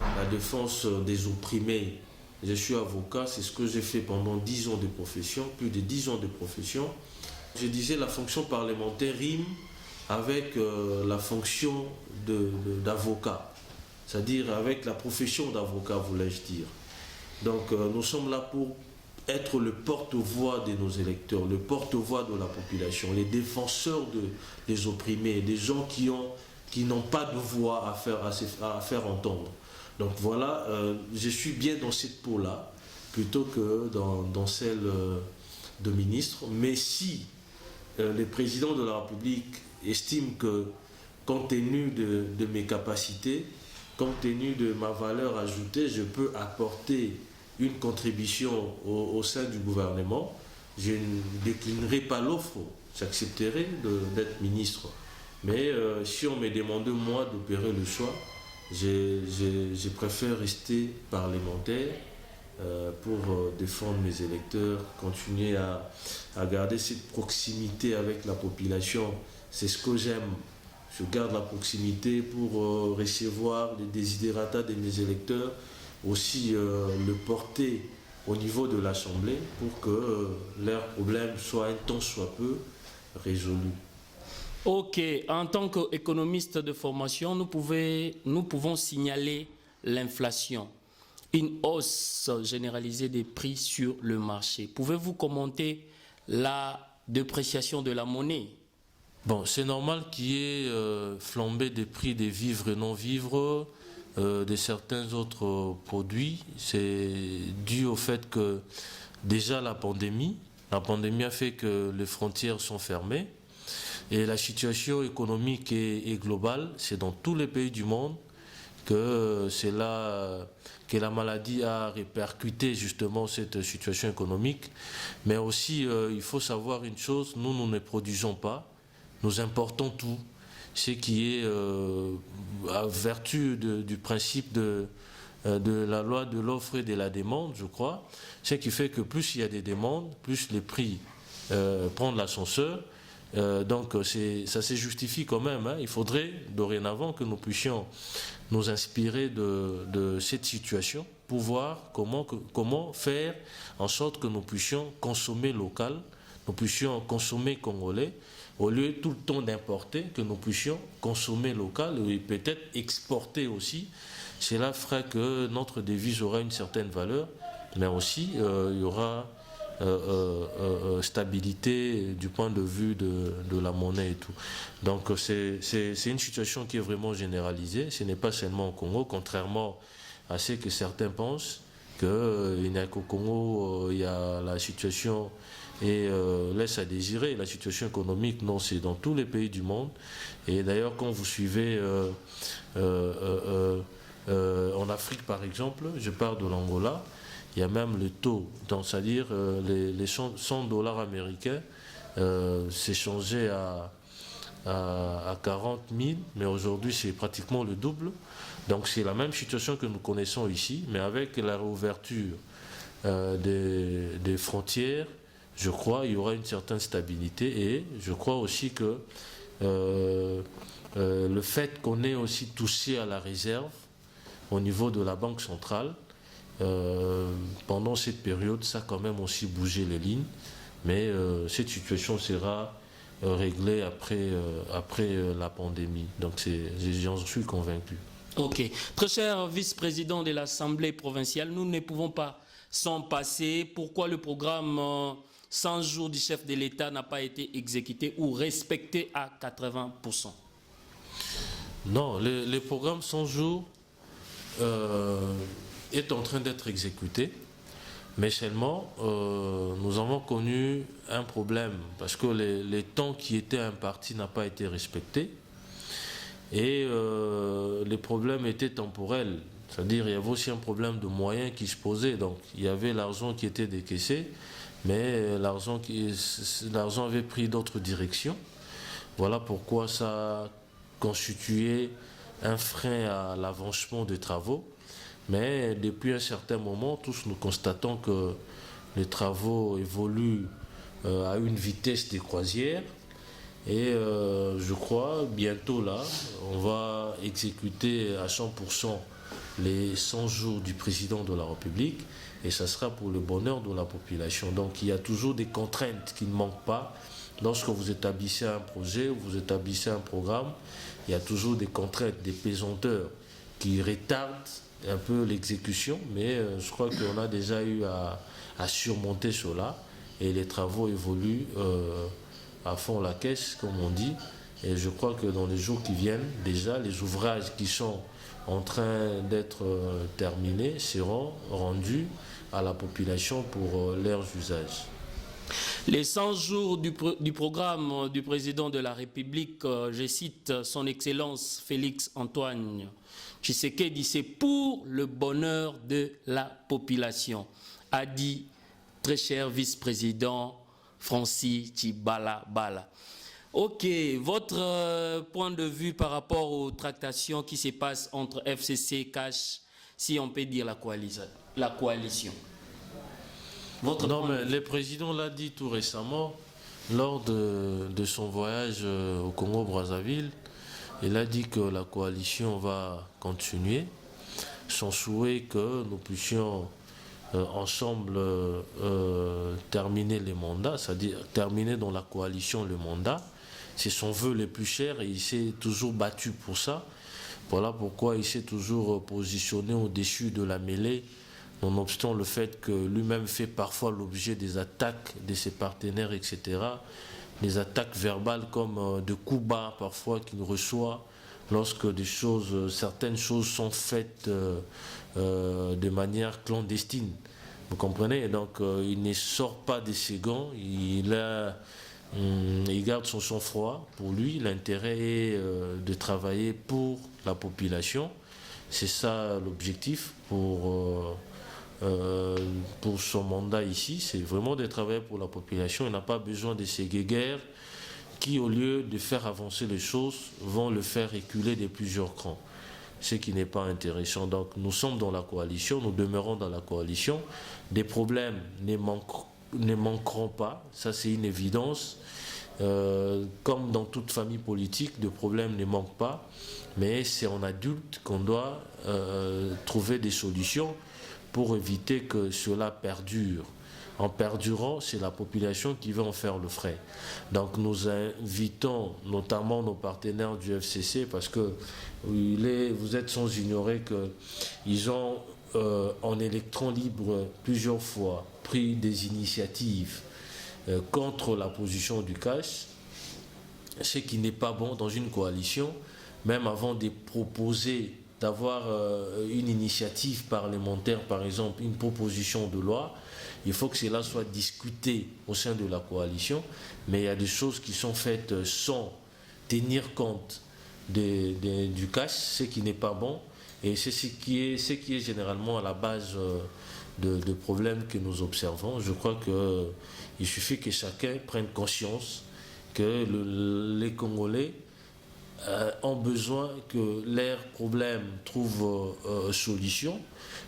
la défense des opprimés. Je suis avocat, c'est ce que j'ai fait pendant 10 ans de profession, plus de 10 ans de profession. Je disais la fonction parlementaire rime avec la fonction d'avocat, c'est-à-dire avec la profession d'avocat, voulais-je dire. Donc nous sommes là pour être le porte-voix de nos électeurs, le porte-voix de la population, les défenseurs des opprimés, des gens qui n'ont pas de voix à faire entendre. Donc voilà, je suis bien dans cette peau-là, plutôt que dans celle de ministre. Mais si le président de la République estime que, compte tenu de mes capacités, compte tenu de ma valeur ajoutée, je peux apporter une contribution au sein du gouvernement, je ne déclinerai pas l'offre, j'accepterai d'être ministre. Mais si on me demande moi d'opérer le choix, je préfère rester parlementaire pour défendre mes électeurs, continuer à garder cette proximité avec la population. C'est ce que j'aime. Je garde la proximité pour recevoir les desiderata de mes électeurs, aussi le porter au niveau de l'Assemblée pour que leurs problèmes soient un tant soit peu résolus. Ok, en tant qu'économiste de formation, nous pouvons signaler l'inflation, une hausse généralisée des prix sur le marché. Pouvez-vous commenter la dépréciation de la monnaie? Bon, c'est normal qu'il y ait flambé des prix des vivres et non-vivres, de certains autres produits. C'est dû au fait que déjà la pandémie a fait que les frontières sont fermées et la situation économique est globale. C'est dans tous les pays du monde que c'est là que la maladie a répercuté justement cette situation économique. Mais aussi, il faut savoir une chose, nous ne produisons pas, nous importons tout. Ce qui est à vertu du principe de la loi de l'offre et de la demande, je crois, ce qui fait que plus il y a des demandes, plus les prix prennent l'ascenseur. Donc ça se justifie quand même. Hein. Il faudrait dorénavant que nous puissions nous inspirer de cette situation pour voir comment faire en sorte que nous puissions consommer local, nous puissions consommer congolais, au lieu tout le temps d'importer, que nous puissions consommer local et peut-être exporter aussi. Cela fera que notre devise aura une certaine valeur, mais aussi il y aura stabilité du point de vue de la monnaie et tout. Donc c'est une situation qui est vraiment généralisée. Ce n'est pas seulement au Congo, contrairement à ce que certains pensent, qu'il n'y a qu'au Congo, il y a la situation et laisse à désirer. La situation économique, non, c'est dans tous les pays du monde. Et d'ailleurs, quand vous suivez en Afrique, par exemple, je parle de l'Angola, il y a même le taux, c'est-à-dire les 100 dollars américains s'échangeaient à 40 000, mais aujourd'hui c'est pratiquement le double. Donc c'est la même situation que nous connaissons ici, mais avec la réouverture des frontières, je crois il y aura une certaine stabilité et je crois aussi que le fait qu'on ait aussi touché à la réserve au niveau de la Banque centrale, pendant cette période, ça a quand même aussi bougé les lignes, mais cette situation sera réglée après la pandémie. Donc j'en suis convaincu. Ok. Très cher vice-président de l'Assemblée provinciale, nous ne pouvons pas s'en passer. Pourquoi le programme 100 jours du chef de l'État n'a pas été exécuté ou respecté à 80%? Non, le programme 100 jours est en train d'être exécuté, mais seulement nous avons connu un problème parce que les temps qui étaient impartis n'ont pas été respectés et les problèmes étaient temporels, c'est-à-dire il y avait aussi un problème de moyens qui se posait. Donc il y avait l'argent qui était décaissé, mais l'argent avait pris d'autres directions. Voilà pourquoi ça a constitué un frein à l'avancement des travaux. Mais depuis un certain moment, tous nous constatons que les travaux évoluent à une vitesse de croisière. Et je crois, bientôt là, on va exécuter à 100% les 100 jours du président de la République. Et ça sera pour le bonheur de la population. Donc il y a toujours des contraintes qui ne manquent pas. Lorsque vous établissez un projet, vous établissez un programme, il y a toujours des contraintes, des pesanteurs qui retardent un peu l'exécution, mais je crois qu'on a déjà eu à surmonter cela et les travaux évoluent à fond la caisse, comme on dit, et je crois que dans les jours qui viennent, déjà les ouvrages qui sont en train d'être terminés seront rendus à la population pour leurs usages. Les 100 jours du programme du président de la République, je cite son Excellence Félix Antoine Tshisekedi, c'est pour le bonheur de la population, a dit très cher vice-président Francis Tshibala Bala. Ok, votre point de vue par rapport aux tractations qui se passent entre FCC et CASH, si on peut dire la coalition. Non, mais le président l'a dit tout récemment, lors de son voyage au Congo-Brazzaville, il a dit que la coalition va continuer. Son souhait que nous puissions ensemble terminer les mandats, c'est-à-dire terminer dans la coalition le mandat. C'est son vœu le plus cher et il s'est toujours battu pour ça. Voilà pourquoi il s'est toujours positionné au-dessus de la mêlée, nonobstant le fait que lui-même fait parfois l'objet des attaques de ses partenaires, etc. Des attaques verbales comme de coups bas parfois qu'il reçoit lorsque certaines choses sont faites de manière clandestine. Vous comprenez? Et donc il ne sort pas de ses gants, il garde son sang-froid. Pour lui, l'intérêt est de travailler pour la population. C'est ça l'objectif pour son mandat ici. C'est vraiment de travailler pour la population. Il n'a pas besoin de ces guéguerres qui, au lieu de faire avancer les choses, vont le faire reculer de plusieurs crans. Ce qui n'est pas intéressant. Donc nous sommes dans la coalition, nous demeurons dans la coalition. Des problèmes ne manqueront pas, ça c'est une évidence. Comme dans toute famille politique, de problèmes ne manquent pas, mais c'est en adulte qu'on doit trouver des solutions pour éviter que cela perdure. En perdurant, c'est la population qui va en faire le frais. Donc nous invitons notamment nos partenaires du FCC, parce que vous êtes sans ignorer qu'ils ont en électron libre plusieurs fois pris des initiatives contre la position du cash, ce qui n'est pas bon dans une coalition, même avant de proposer d'avoir une initiative parlementaire, par exemple une proposition de loi. Il faut que cela soit discuté au sein de la coalition, mais il y a des choses qui sont faites sans tenir compte du cash, ce qui n'est pas bon, et c'est ce qui est généralement à la base de problèmes que nous observons. Je crois qu'il suffit que chacun prenne conscience que les Congolais ont besoin que leurs problèmes trouvent solution.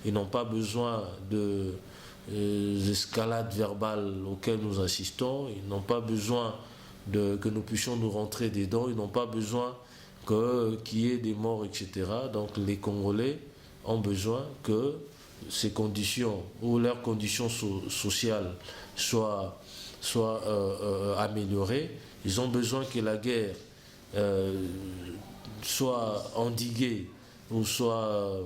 Ils n'ont pas besoin des escalades verbales auxquelles nous assistons. Ils n'ont pas besoin que nous puissions nous rentrer dedans. Ils n'ont pas besoin qu'il y ait des morts, etc. Donc les Congolais ont besoin que ces conditions ou leurs conditions sociales soient améliorées. Ils ont besoin que la guerre soit endiguée ou se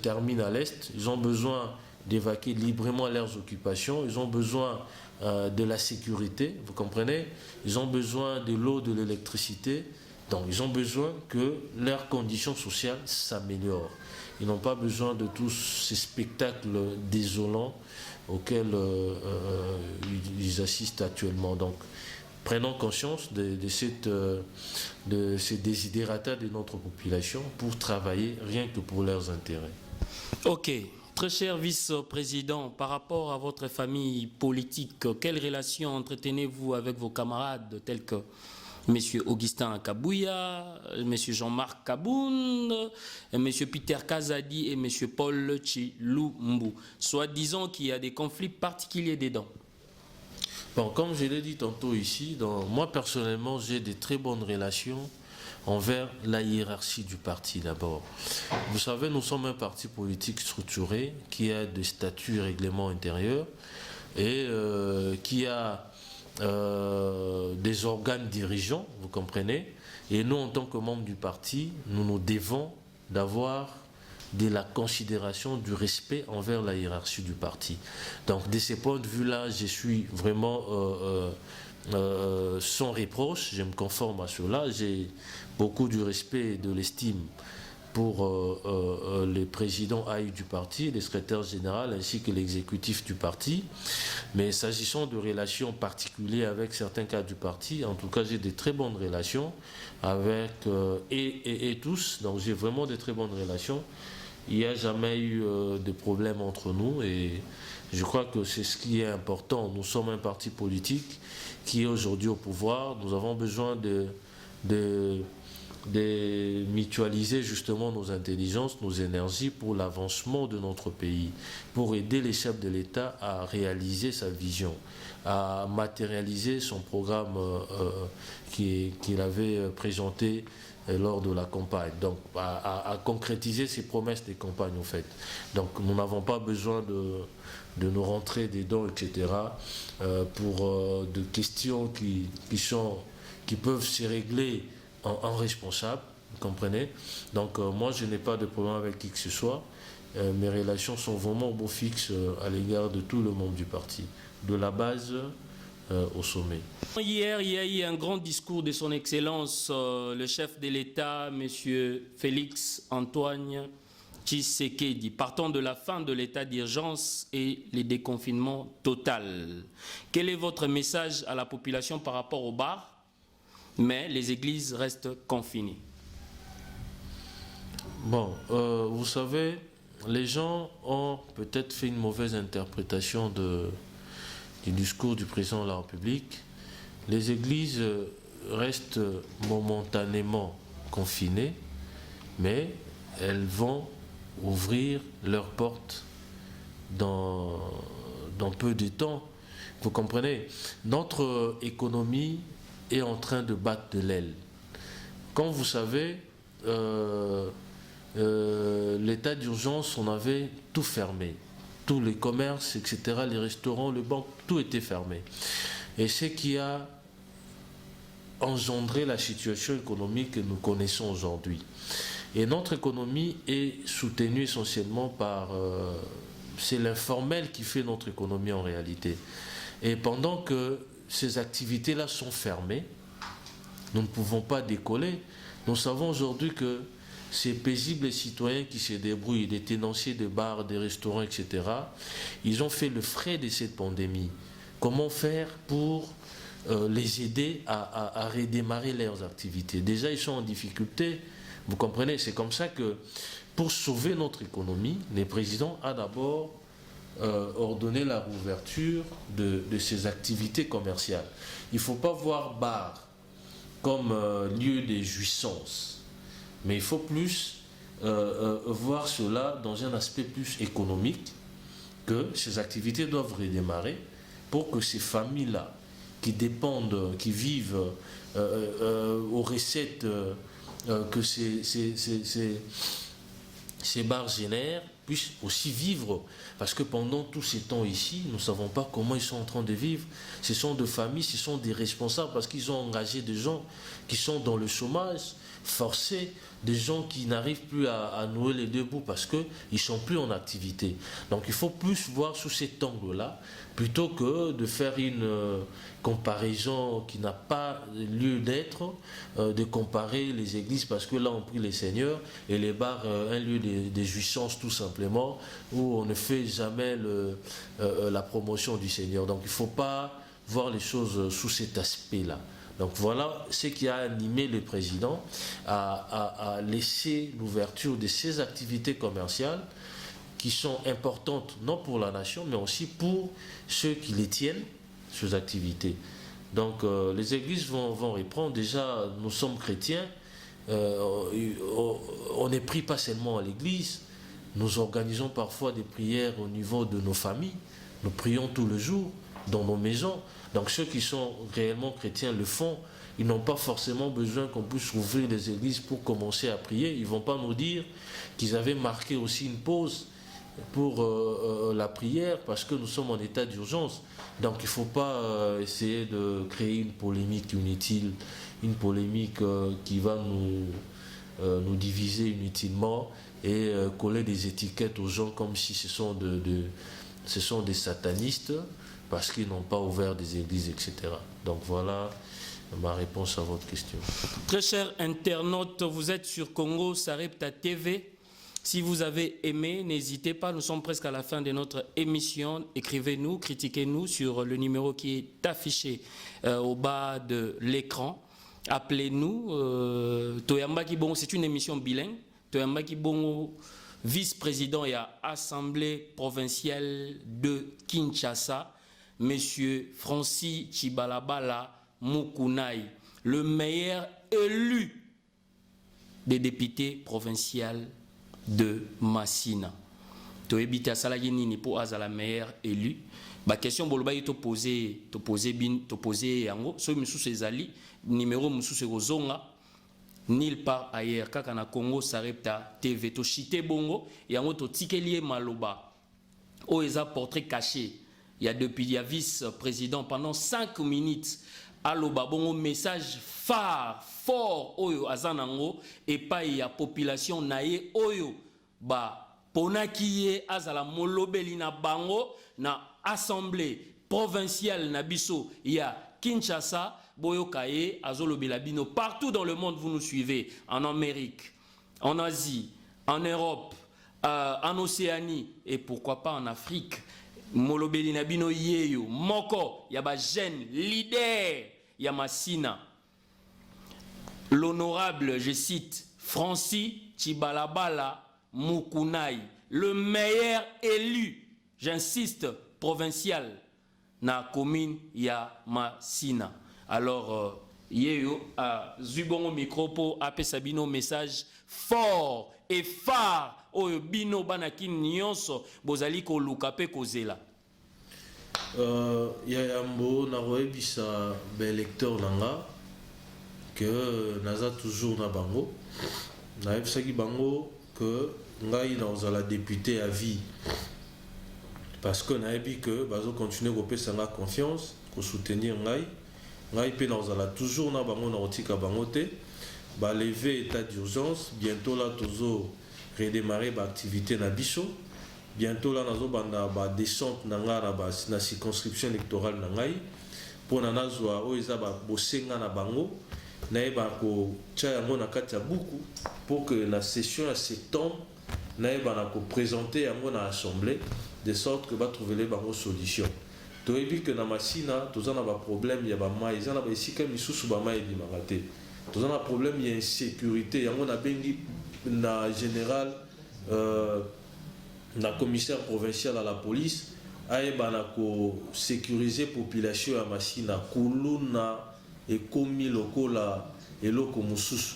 termine à l'Est. Ils ont besoin d'évacuer librement leurs occupations. Ils ont besoin de la sécurité, vous comprenez? Ils ont besoin de l'eau, de l'électricité. Donc ils ont besoin que leurs conditions sociales s'améliorent. Ils n'ont pas besoin de tous ces spectacles désolants auxquels ils assistent actuellement. Donc prenons conscience de ces desiderata de notre population pour travailler rien que pour leurs intérêts. Ok. Très cher vice-président, par rapport à votre famille politique, quelles relations entretenez-vous avec vos camarades tels que M. Augustin Kabouya, M. Jean-Marc Kaboun, M. Peter Kazadi et M. Paul Chilumbu, soit disant qu'il y a des conflits particuliers dedans? Bon, comme je l'ai dit tantôt ici, moi personnellement, j'ai de très bonnes relations envers la hiérarchie du parti d'abord. Vous savez, nous sommes un parti politique structuré qui a des statuts et règlements intérieurs et qui a des organes dirigeants, vous comprenez. Et nous, en tant que membres du parti, nous nous devons d'avoir de la considération, du respect envers la hiérarchie du parti. Donc, de ce point de vue-là, je suis vraiment sans reproche, je me conforme à cela. J'ai beaucoup du respect et de l'estime pour les présidents AI du parti, les secrétaires généraux ainsi que l'exécutif du parti. Mais s'agissant de relations particulières avec certains cadres du parti, en tout cas j'ai de très bonnes relations avec et tous, donc j'ai vraiment de très bonnes relations. Il n'y a jamais eu de problème entre nous et je crois que c'est ce qui est important. Nous sommes un parti politique qui est aujourd'hui au pouvoir. Nous avons besoin de mutualiser justement nos intelligences, nos énergies pour l'avancement de notre pays, pour aider les chefs de l'État à réaliser sa vision, à matérialiser son programme qu'il avait présenté lors de la campagne, donc à concrétiser ces promesses des campagnes en fait. Donc nous n'avons pas besoin de nous rentrer dedans, etc., pour de questions qui peuvent se régler en responsable, vous comprenez. Donc moi je n'ai pas de problème avec qui que ce soit. Mes relations sont vraiment au beau fixe à l'égard de tout le monde du parti, de la base au sommet. Hier, il y a eu un grand discours de son Excellence, le chef de l'État, M. Félix Antoine Tshisekedi, partant de la fin de l'état d'urgence et le déconfinement total. Quel est votre message à la population par rapport aux bars? Mais les églises restent confinées. Bon, vous savez, les gens ont peut-être fait une mauvaise interprétation du discours du président de la République. Les églises restent momentanément confinées, mais elles vont ouvrir leurs portes dans peu de temps. Vous comprenez, notre économie est en train de battre de l'aile. Comme vous savez, l'état d'urgence, on avait tout fermé. Tous les commerces, etc., les restaurants, les banques, tout était fermé. Et ce qui a engendré la situation économique que nous connaissons aujourd'hui. Et notre économie est soutenue essentiellement par... c'est l'informel qui fait notre économie en réalité. Et pendant que ces activités-là sont fermées, nous ne pouvons pas décoller. Nous savons aujourd'hui que ces paisibles citoyens qui se débrouillent, des tenanciers de bars, des restaurants, etc., ils ont fait le frais de cette pandémie. Comment faire pour les aider à redémarrer leurs activités? Déjà, ils sont en difficulté. Vous comprenez, c'est comme ça que pour sauver notre économie, le président a d'abord ordonné la rouverture de ces activités commerciales. Il ne faut pas voir bar comme lieu de jouissance, mais il faut plus voir cela dans un aspect plus économique, que ces activités doivent redémarrer pour que ces familles-là qui dépendent, qui vivent aux recettes que ces bars génèrent, puissent aussi vivre. Parce que pendant tous ces temps ici, nous ne savons pas comment ils sont en train de vivre. Ce sont des familles, ce sont des responsables, parce qu'ils ont engagé des gens qui sont dans le chômage forcé, des gens qui n'arrivent plus à nouer les deux bouts parce qu'ils ne sont plus en activité. Donc il faut plus voir sous cet angle-là, plutôt que de faire une comparaison qui n'a pas lieu d'être, de comparer les églises, parce que là on prie les seigneurs, et les bars, un lieu de jouissance tout simplement, où on ne fait jamais la promotion du Seigneur. Donc il ne faut pas voir les choses sous cet aspect-là. Donc voilà ce qui a animé le président à laisser l'ouverture de ces activités commerciales qui sont importantes non pour la nation mais aussi pour ceux qui les tiennent, ces activités. Donc les églises vont reprendre. Déjà nous sommes chrétiens, on n'est pris pas seulement à l'église, nous organisons parfois des prières au niveau de nos familles, nous prions tous les jours dans nos maisons. Donc ceux qui sont réellement chrétiens le font. Ils n'ont pas forcément besoin qu'on puisse ouvrir les églises pour commencer à prier. Ils ne vont pas nous dire qu'ils avaient marqué aussi une pause pour la prière parce que nous sommes en état d'urgence. Donc il ne faut pas essayer de créer une polémique inutile, une polémique qui va nous diviser inutilement et coller des étiquettes aux gens comme si ce sont des satanistes, parce qu'ils n'ont pas ouvert des églises, etc. Donc voilà ma réponse à votre question. Très chers internautes, vous êtes sur Congo Sarepta TV. Si vous avez aimé, n'hésitez pas, nous sommes presque à la fin de notre émission. Écrivez-nous, critiquez-nous sur le numéro qui est affiché au bas de l'écran. Appelez-nous. Toyamba Kibongo, c'est une émission bilingue. Toyamba Kibongo, vice-président et à Assemblée provinciale de Kinshasa. Monsieur Francis Chibalabala Mukunai, le meilleur élu des députés provinciaux de Massina. Tu es à Salagini pour la meilleure élu. La question est de poser yango. So musu sezali numéro musu se rozonga nulle part ailleurs kaka na Congo Sarepta TV to chité bongo yango to tikelier maloba o eza portrait caché. Il y a depuis il y a vice-président pendant 5 minutes aloba bongo message phare fort oyo azanango et pas il y a population naie oyo ba ponaki ye azala molobeli na bango na assemblée provinciale na biso ya Kinshasa boyo kaye azolobela bino partout dans le monde. Vous nous suivez en Amérique, en Asie, en Europe, en Océanie et pourquoi pas en Afrique. Molobeli na bino yeyo moko ya ba jeune leader ya Masina, l'honorable, je cite, Francis Chibalabala Mukunai, le meilleur élu, j'insiste, provincial na commune ya Masina. Alors yeyo zubongo micro po ape sabino message fort et phare oyo bino banaki nyonso bozali ko luka pe kozela. Ya yambo na roebisa ba électeur nanga que naza toujours na bango na ebisaki bango que ngai na ozala député à vie parce que na ebi que bazo continuer ko pesa nga confiance ko soutenir ngai pe na ozala toujours na bango na otika bango te ba lever état d'urgence bientôt là tozo redémarrer ba activité na biso bientôt là nazo banda ba descente na nga na circonscription électorale na ngai pour na nazwa o eza ba bosenga na bango na eba ko tia yango na kati ya buku pour que la session à septembre na eba na ko présenter yango na assemblée de sorte que ba trouver les bango solution. To ebi que na Masina toza na ba problème ya ba mai za na ba esika misusu ba mai di mangate toza na problème ya insécurité yango na bengi na général na commissaire provincial à la police aeba na ko sécuriser population ya Masina kuluna et komi lokola eloko mususu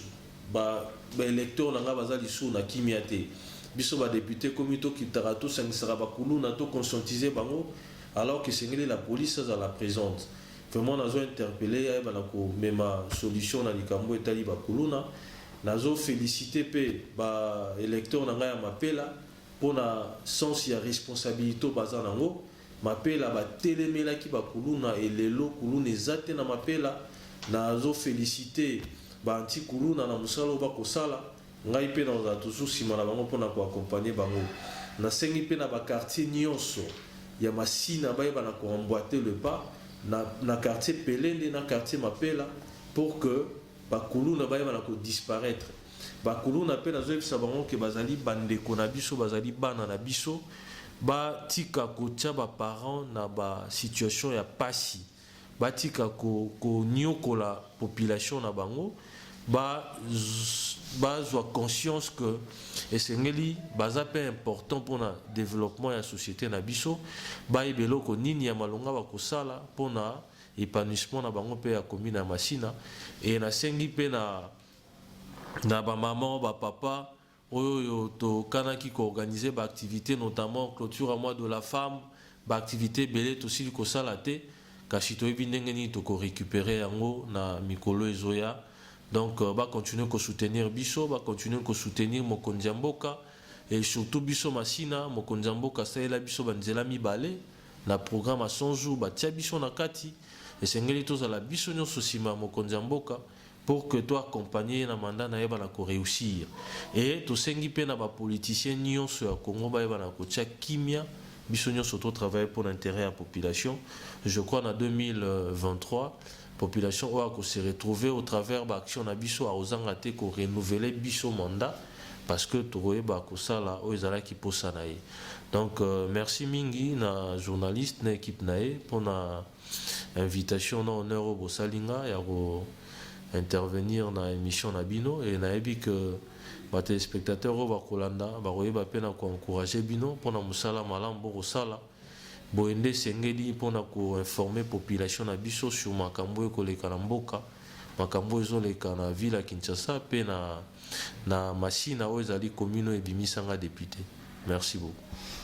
ba électeur na nga bazali sou na kimia te biso ba député komito kitara to sangisara ba kuluna to conscientiser bango alors que c'est la police à la présente. Vraiment nazo interpellé aeba na ko mema solution na likambo etali ba kuluna nazo féliciter pe ba électeur na nga ya mapela pour na sens ya responsabilité baza nango mapela ba telemela ki ba kuluna et lelo kuluna ezate na mapela nazo féliciter ba anti kuluna na musalo ba kosala ngai pe na za toujours sima na bango pona ko accompagner bango na sengi pe na ba quartier nyonso ya Masina ba na ko emboîter le pas na quartier Pelende na quartier mapela pour que ba kuluna ba na ko disparaître ba kuluna pe na zo ebisa bango ke bazali bandeko na biso bazali bana na biso ba tika ko tia ba parents na ba situation ya pasi batika ko nyokola population na bango ba zwa conscience que esengeli baza pe important pour na développement ya société na biso ba ebelo ko nini ya malonga ba kosala pour na épanouissement na bango pe ya commune ya Masina et na sengi pe na ba maman ba papa oyo to kanaki ko organiser ba activité notamment clôture à mois de la femme ba activité belé to sili ko sala te kasi to ebi ndenge nini to ko récupérer yango na mikolo ezoya donc ba continuer ko soutenir biso ba continuer ko soutenir mokonzi mboka et surtout biso Masina mokonzi mboka saela biso banzela mibale na programme à 100 jours ba tia biso na kati et sengeli to za la biso nyonso sima mokonzi mboka pour que toi accompagner na mandat na yeba na ko réussir et to sengi pe na ba politiciens nyonso ya Congo ba yeba na ko tia kimia biso nyonso to travailler pour l'intérêt à la population. Je crois en 2023 population va se retrouver au travers d'action na biso a ozangate ko renouveler biso mandat parce que toye ba ko sala o ezala ki posa na ye. Donc merci mingi na journaliste na équipe nae pour na invitation na honneur au Bosalinga ya ko intervenir na émission na bino et na ebi que ba téléspectateurs ba kolanda ba royeba pena ko encourager bino pour na musala malambo ko sala boende sengeli pona ko informer population na biso sur makambo ekoleka na mboka makambo ezoleka na ville ya Kinshasa pe na Masina o ezali commune ebimisanga député. Merci beaucoup.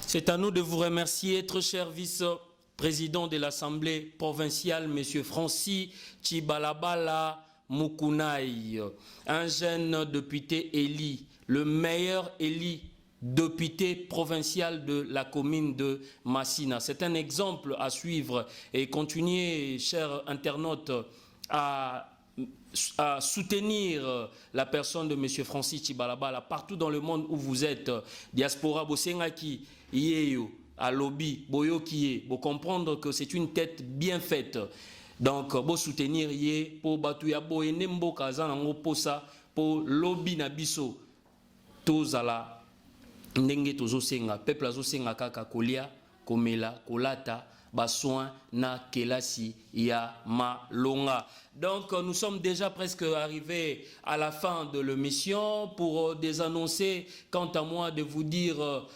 C'est à nous de vous remercier, très cher vice-président de l'Assemblée provinciale, monsieur Francis Chibalabala Mukunai, un jeune député élu, le meilleur élu député provincial de la commune de Massina. C'est un exemple à suivre et continuez, chers internautes, à soutenir la personne de M. Francis Tchibalabala partout dans le monde où vous êtes. Diaspora Bosengaki, Yeyo, à lobby, Boyo Kiye, vous comprendre que c'est une tête bien faite. Donc, vous soutenir Yé pour Batouya Boye Nembo Kazan Ango Posa pour lobby Nabiso. Tozala. Ndenge tozo senga peuple azo senga kaka kolia komela kolata basoin na kelasi ya malonga. Donc nous sommes déjà presque arrivés à la fin de l'émission pour désannoncer quant à moi de vous dire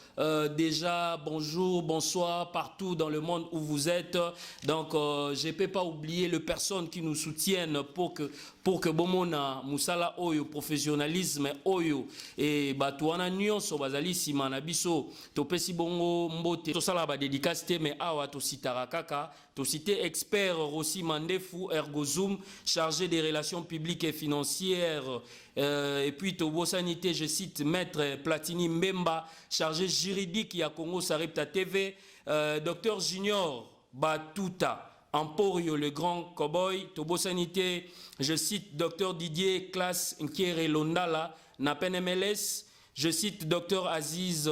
déjà bonjour, bonsoir partout dans le monde où vous êtes. Donc je ne peux pas oublier les personnes qui nous soutiennent pour que bomona musala oyo professionnalisme oyo et batuana nyonso bazali sima na biso topesi bongo mbote to sala ba dédicace mais awa to sitara kaka to cité expert Rossi Mandefu Ergozoom chargé des relations publiques et financières et puis Tobo Sanité, je cite Maître Platini Mbemba chargé juridique ya Congo Sarepta TV, Docteur Junior Batuta Emporio, le grand cowboy, Tobo Sanité, je cite Dr Didier Classe Nkere Londala, Napen MLS, je cite Dr Aziz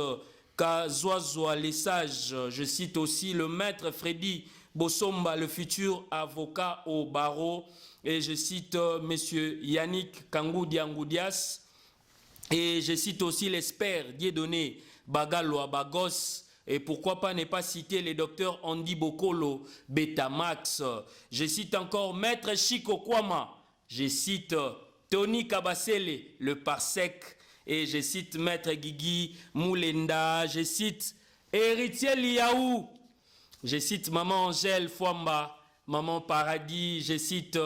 Kazouazoua Les Sages, je cite aussi le maître Freddy Bossomba, le futur avocat au barreau, et je cite monsieur Yannick Kangoudiangoudias, et je cite aussi l'expert Dieudonné Bagaloa Bagos. Et pourquoi pas ne pas citer les docteurs Andy Bokolo, Betamax. Je cite encore Maître Chico Kwama. Je cite Tony Kabasele, le Parsec. Et je cite Maître Guigui Moulenda. Je cite Héritier Liaou. Je cite Maman Angèle Fwamba, Maman Paradis. Je cite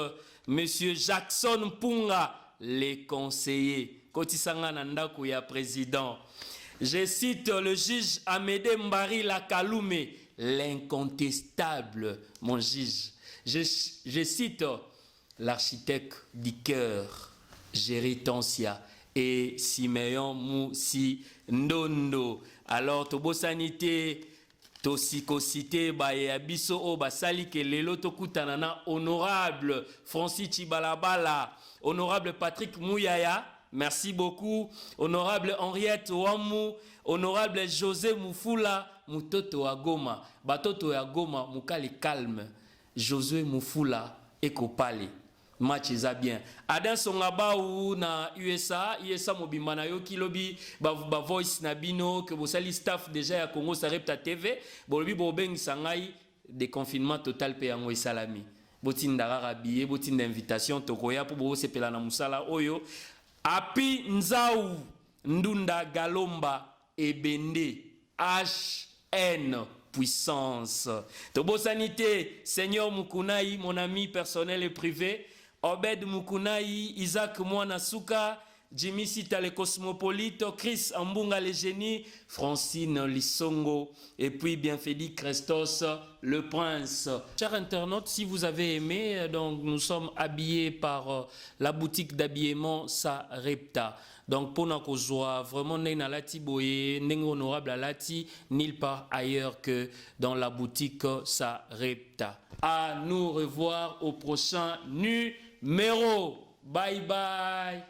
Monsieur Jackson Punga, les conseillers. Kotisanga Nandakou ya président. Je cite le juge Amédée Mbari Lakaloume, l'incontestable, mon juge. Je cite l'architecte du cœur, Géry Tansia, et Siméon Moussi Ndondo. Alors, Tobo Sanité, Tosiko Cité, Bayabiso, O Basali, que Lelo Tokutanana, honorable Francis Tchibalabala, honorable Patrick Mouyaya. Merci beaucoup, honorable Henriette Ouamou, honorable José Moufoula, Moutoto Agoma, Batoto Agoma, Moukali calme, José Moufoula, Ekopali, match eza bien. Adam Songaba ou na USA Mobimana yo kilobi, ba voice nabino, que vous sali staff déjà à Congo Sarepta TV, bolobi bobeng sangai, déconfinement total pe yango salami. Botindara rabie, botinda invitation, tokoya pour bo sepela na musala oyo. Api Nzaou, Ndunda Galomba, Ebende, HN, puissance. Tobo Sanité, Seigneur Mukunaï, mon ami personnel et privé, Obed Mukunaï, Isaac Mouanasuka, Jimmy Sita le cosmopolite, Chris Ambunga le génie, Francine Lissongo, et puis Bienfedi Christos, le prince. Chers internautes, si vous avez aimé, donc nous sommes habillés par la boutique d'habillement Sarepta. Donc pour nous vraiment n'est lati boye, n'est honorable à lati, nulle part ailleurs que dans la boutique Sarepta. À nous revoir au prochain numéro. Bye bye.